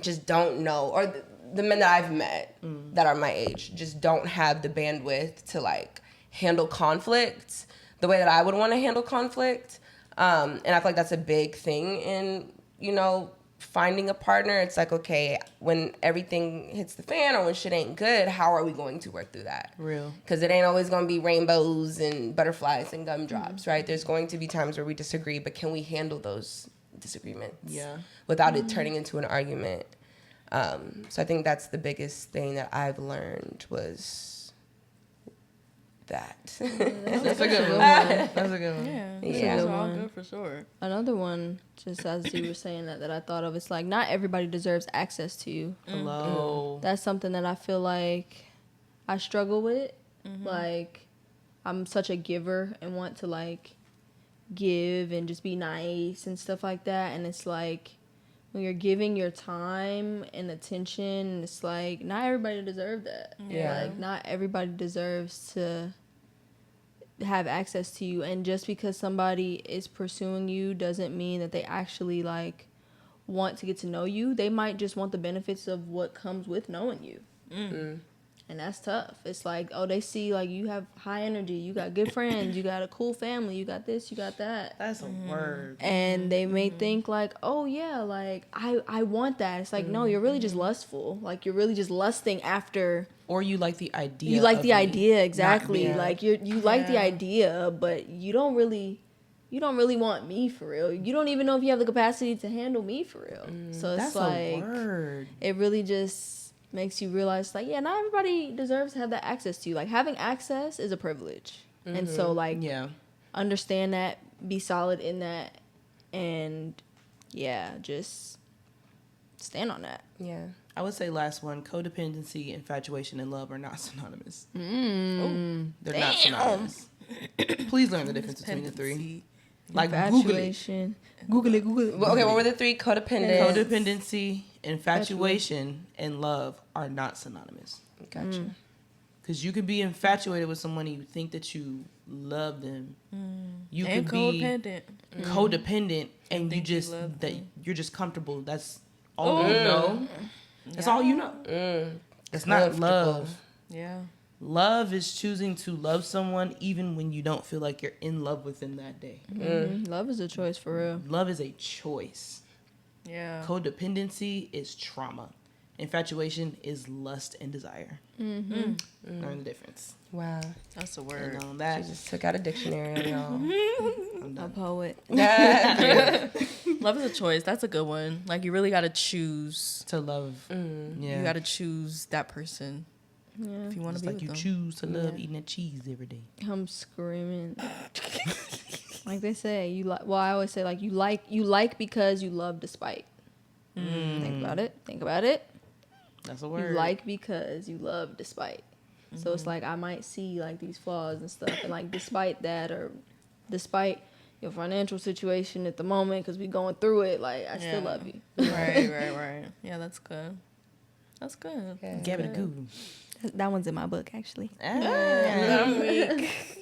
just don't know, or the men that I've met that are my age just don't have the bandwidth to like handle conflict the way that I would want to handle conflict. And I feel like that's a big thing in, you know, finding a partner, it's like, okay, when everything hits the fan or when shit ain't good, how are we going to work through that? Real. Because it ain't always going to be rainbows and butterflies and gumdrops, right? There's going to be times where we disagree, but can we handle those disagreements without it turning into an argument? So I think that's the biggest thing that I've learned was that. That's a good one. That's a good one. Yeah. Yeah. It's all good for sure. Another one, just as you were saying that I thought of, it's like not everybody deserves access to you. Hello. That's something that I feel like I struggle with. Like, I'm such a giver and want to, like, give and just be nice and stuff like that. And it's like, when you're giving your time and attention, it's like, not everybody deserves that. Yeah. Like, not everybody deserves to have access to you. And just because somebody is pursuing you doesn't mean that they actually, like, want to get to know you. They might just want the benefits of what comes with knowing you. And that's tough. It's like, oh, they see, like, you have high energy, you got good friends, you got a cool family, you got this, you got that. That's a word. And they may think, like, oh, yeah, like, I want that. It's like, no, you're really just lustful. Like, you're really just lusting after. Or you like the idea. You like of the me idea, exactly. not being- Like, you like the idea, but you don't really want me for real. You don't even know if you have the capacity to handle me for real. So it's That's like, a word. it really just makes you realize, like, yeah, not everybody deserves to have that access to you. Like, having access is a privilege. And so, like, understand that, be solid in that, and, yeah, just stand on that. Yeah. I would say last one, codependency, infatuation, and love are not synonymous. They're not synonymous. Please learn the difference between the three. Like, Google it. Infatuation. Google it. Well, okay, what were the three? Codependency, infatuation, and love are not synonymous. Gotcha. Because you could be infatuated with someone and you think that you love them. You And could be codependent. codependent and you think you just love that them. you're just comfortable. That's all you know. That's all you know. It's not love. Yeah. Love is choosing to love someone even when you don't feel like you're in love with them that day. Love is a choice for real. Love is a choice. Yeah. Codependency is trauma. Infatuation is lust and desire. Learn the difference. Wow. That's a word. And on that, I just took out a dictionary, y'all. I'm A done. poet. Love is a choice. That's a good one. Like, you really got to choose. To love. Yeah. You got to choose that person if you want It's to be like with you them. choose to love eating that cheese every day. I'm screaming. Like they say, you like. Well, I always say, like, you like because you love despite. Think about it. That's a word. You like because you love despite. So it's like, I might see, like, these flaws and stuff, and, like, despite that, or despite your financial situation at the moment, because we going through it, like, I still love you. Right. Yeah, that's good. That's good. Give it a Google. That one's in my book, actually.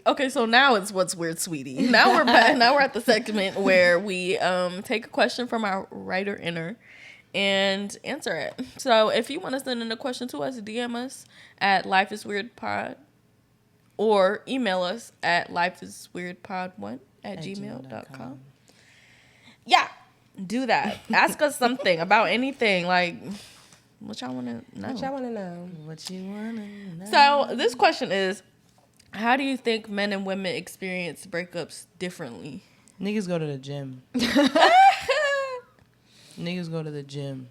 Okay, so now it's What's Weird, Sweetie. Now we're back. Now we're at the segment where we take a question from our writer inner and answer it. So if you want to send in a question to us, DM us at lifeisweirdpod or email us at lifeisweirdpod1@gmail.com. Yeah, do that. Ask us something about anything. Like, what y'all want to know? What y'all want to know? What you wanna know? So this question is, how do you think men and women experience breakups differently? Niggas go to the gym. Niggas go to the gym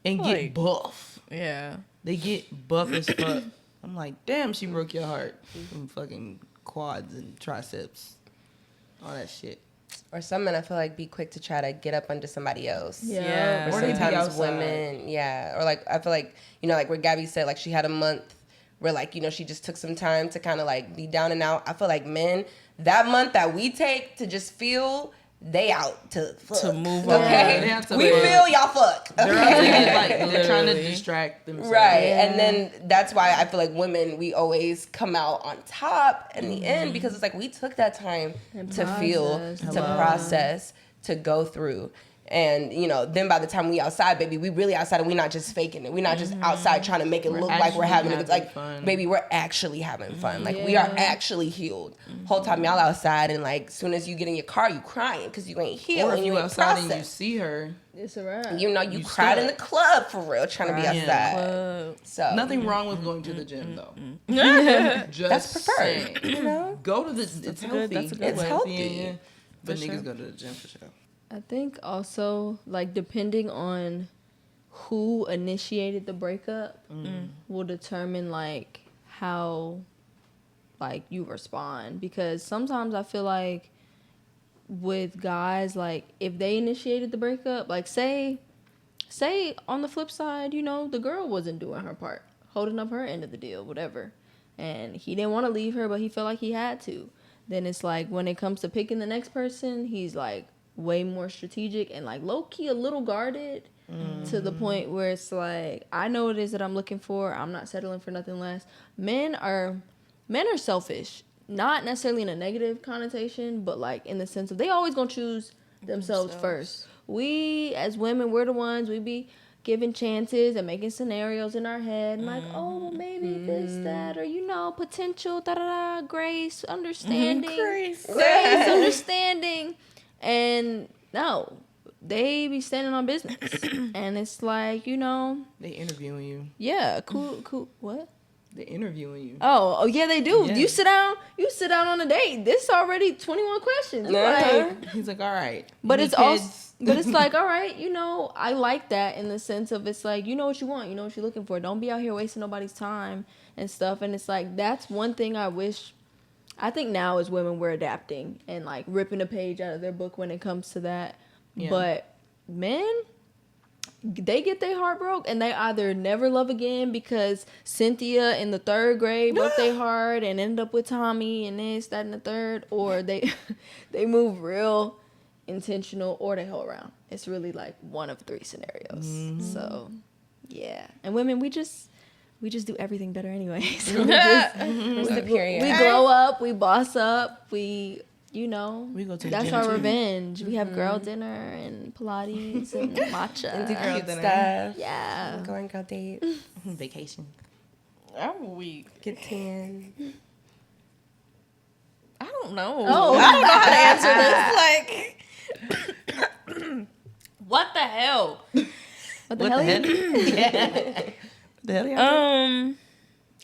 and get Like- buff. Yeah. They get buff as fuck. I'm like, damn, she broke your heart. From fucking quads and triceps. All that shit. Or some men, I feel like, be quick to try to get up under somebody else. Yeah. Or Or they be sometimes outside. women, or like, I feel like, like where Gabby said, like, she had a month where, like, she just took some time to kind of, like, be down and out. I feel like men, that month that we take to just feel, they out to fuck. To move on. Okay? They have to We fuck. feel, y'all fuck. They're out to get, like, they're trying to Literally. distract themselves. Right. And then that's why I feel like women, we always come out on top in the end, because it's like we took that time to feel, process. to process, to go through. And, you know, then by the time we outside, baby, we really outside and we not just faking it. We not just outside trying to make it look like we're having it. It's like, fun. baby, we're actually having fun. Like, we are actually healed. Whole time y'all outside, and, like, soon as you get in your car, you crying because you ain't healed. Or if and you you ain't outside processed. and you see her. It's a wrap. You know, you You cried stuck. in the club for real, trying to be outside. So Nothing wrong with going to the gym, though. Just that's preferred. saying. You know, Go to the. It's healthy. that's a good It's way. healthy. Yeah. But For niggas sure. go to the gym for sure. I think also, like, depending on who initiated the breakup will determine, like, how, like, you respond. Because sometimes I feel like with guys, like, if they initiated the breakup, like, say on the flip side, you know, the girl wasn't doing her part, holding up her end of the deal, whatever. And he didn't want to leave her, but he felt like he had to. Then it's like, when it comes to picking the next person, he's, like, way more strategic and, like, low-key a little guarded to the point where it's like, I know what it is that I'm looking for. I'm not settling for nothing less. Men are selfish, not necessarily in a negative connotation, but, like, in the sense of they always gonna choose themselves first. We, as women, we're the ones, we be giving chances and making scenarios in our head and like, oh, well, maybe this, that, or, you know, potential, da-da-da, grace, understanding. Grace, understanding. And no, they be standing on business. And it's like, you know. They interviewing you. Yeah, cool, what? They interviewing you. Oh, yeah, they do. Yeah. You sit down on a date. This already 21 questions. Like, He's like, all right. but Any it's also, kids? but it's like, all right, you know, I like that in the sense of it's like, you know what you want, you know what you're looking for. Don't be out here wasting nobody's time and stuff. And it's like, that's one thing I think now as women, we're adapting and, like, ripping a page out of their book when it comes to that. Yeah. But men, they get their heart broke and they either never love again because Cynthia in the 3rd grade broke their heart and ended up with Tommy and this, that, and the third, or they move real intentional or they hold around. It's really like one of 3 scenarios. So, yeah. And women, we just do everything better anyway. So we glow up, we boss up, we, you know, We go to the that's gym our too. revenge. We have girl dinner and Pilates and matcha. and do girl Cute dinner. stuff. Yeah. Go and go date. Vacation. I'm weak. Get tan. I don't know. Oh. I don't know how to answer this. Like, what the hell? What the hell? The hell y'all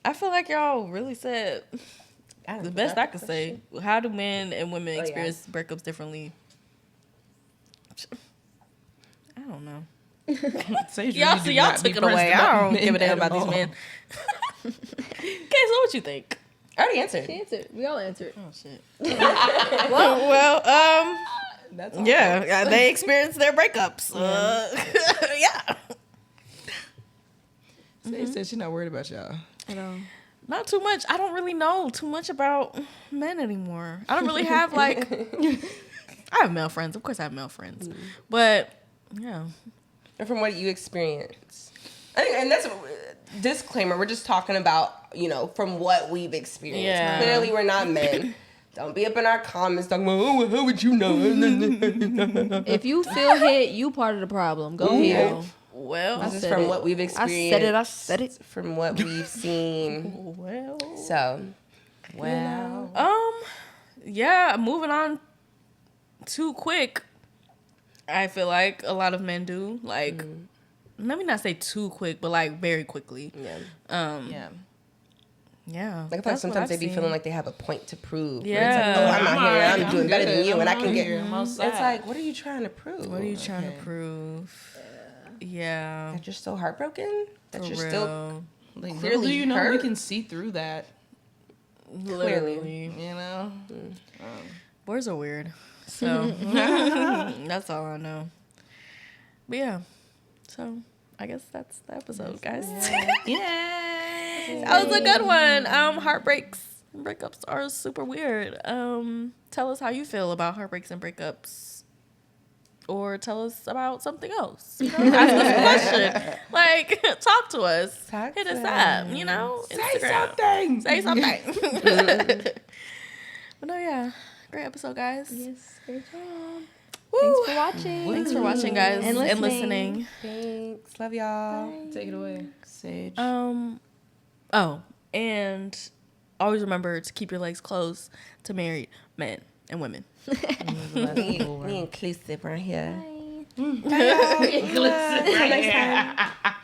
I feel like y'all really said the best I could say. How do men and women experience breakups differently? I don't know. Sage Y'all, really so do y'all not be took it pressed away. about I don't men give a damn at about these all. men. Okay, so what you think? I already answered. She answered. We all answered. Oh shit. well, That's all. yeah, they experience their breakups. Yeah. Sage said she's not worried about y'all. I know. Not too much. I don't really know too much about men anymore. I don't really have like. I have male friends, of course. I have male friends, but yeah. And from what you experience. I think, and that's a disclaimer. We're just talking about, you know, from what we've experienced. Yeah. Clearly, we're not men. Don't be up in our comments talking about, oh, how would you know? If you feel hit, you part of the problem. Go heal. Well, This is said from it. what we've I experienced. said it. From what we've seen. well. So, Yeah. Moving on too quick. I feel like a lot of men do. Like, let me not say too quick, but like very quickly. yeah. Yeah. Like, I feel like That's sometimes what they I've be seen. feeling like they have a point to prove. Yeah. Where it's like, oh, I'm out here and I'm doing better than you, and I can get. I'm outside. It's like, what are you trying to prove? What are you trying to prove? Yeah. That you're still heartbroken? That For you're real. still Like, clearly little do you know, we hurt. can see through that. Literally. You know. Boys are weird. So that's all I know. But yeah. So I guess that's the episode, guys. Yeah. That was a good one. Heartbreaks and breakups are super weird. Tell us how you feel about heartbreaks and breakups. Or tell us about something else. You know, ask us a question. Like, talk to us. Hit us up, you know? Instagram. Say something. But no, yeah. Great episode, guys. Yes, great job. Thanks for watching. Thanks for watching, guys, And and listening. listening. Thanks. Love y'all. Take it away. Sage. Oh, and always remember to keep your legs closed to married men and women. We inclusive right here. Bye. Bye, y'all. Next time.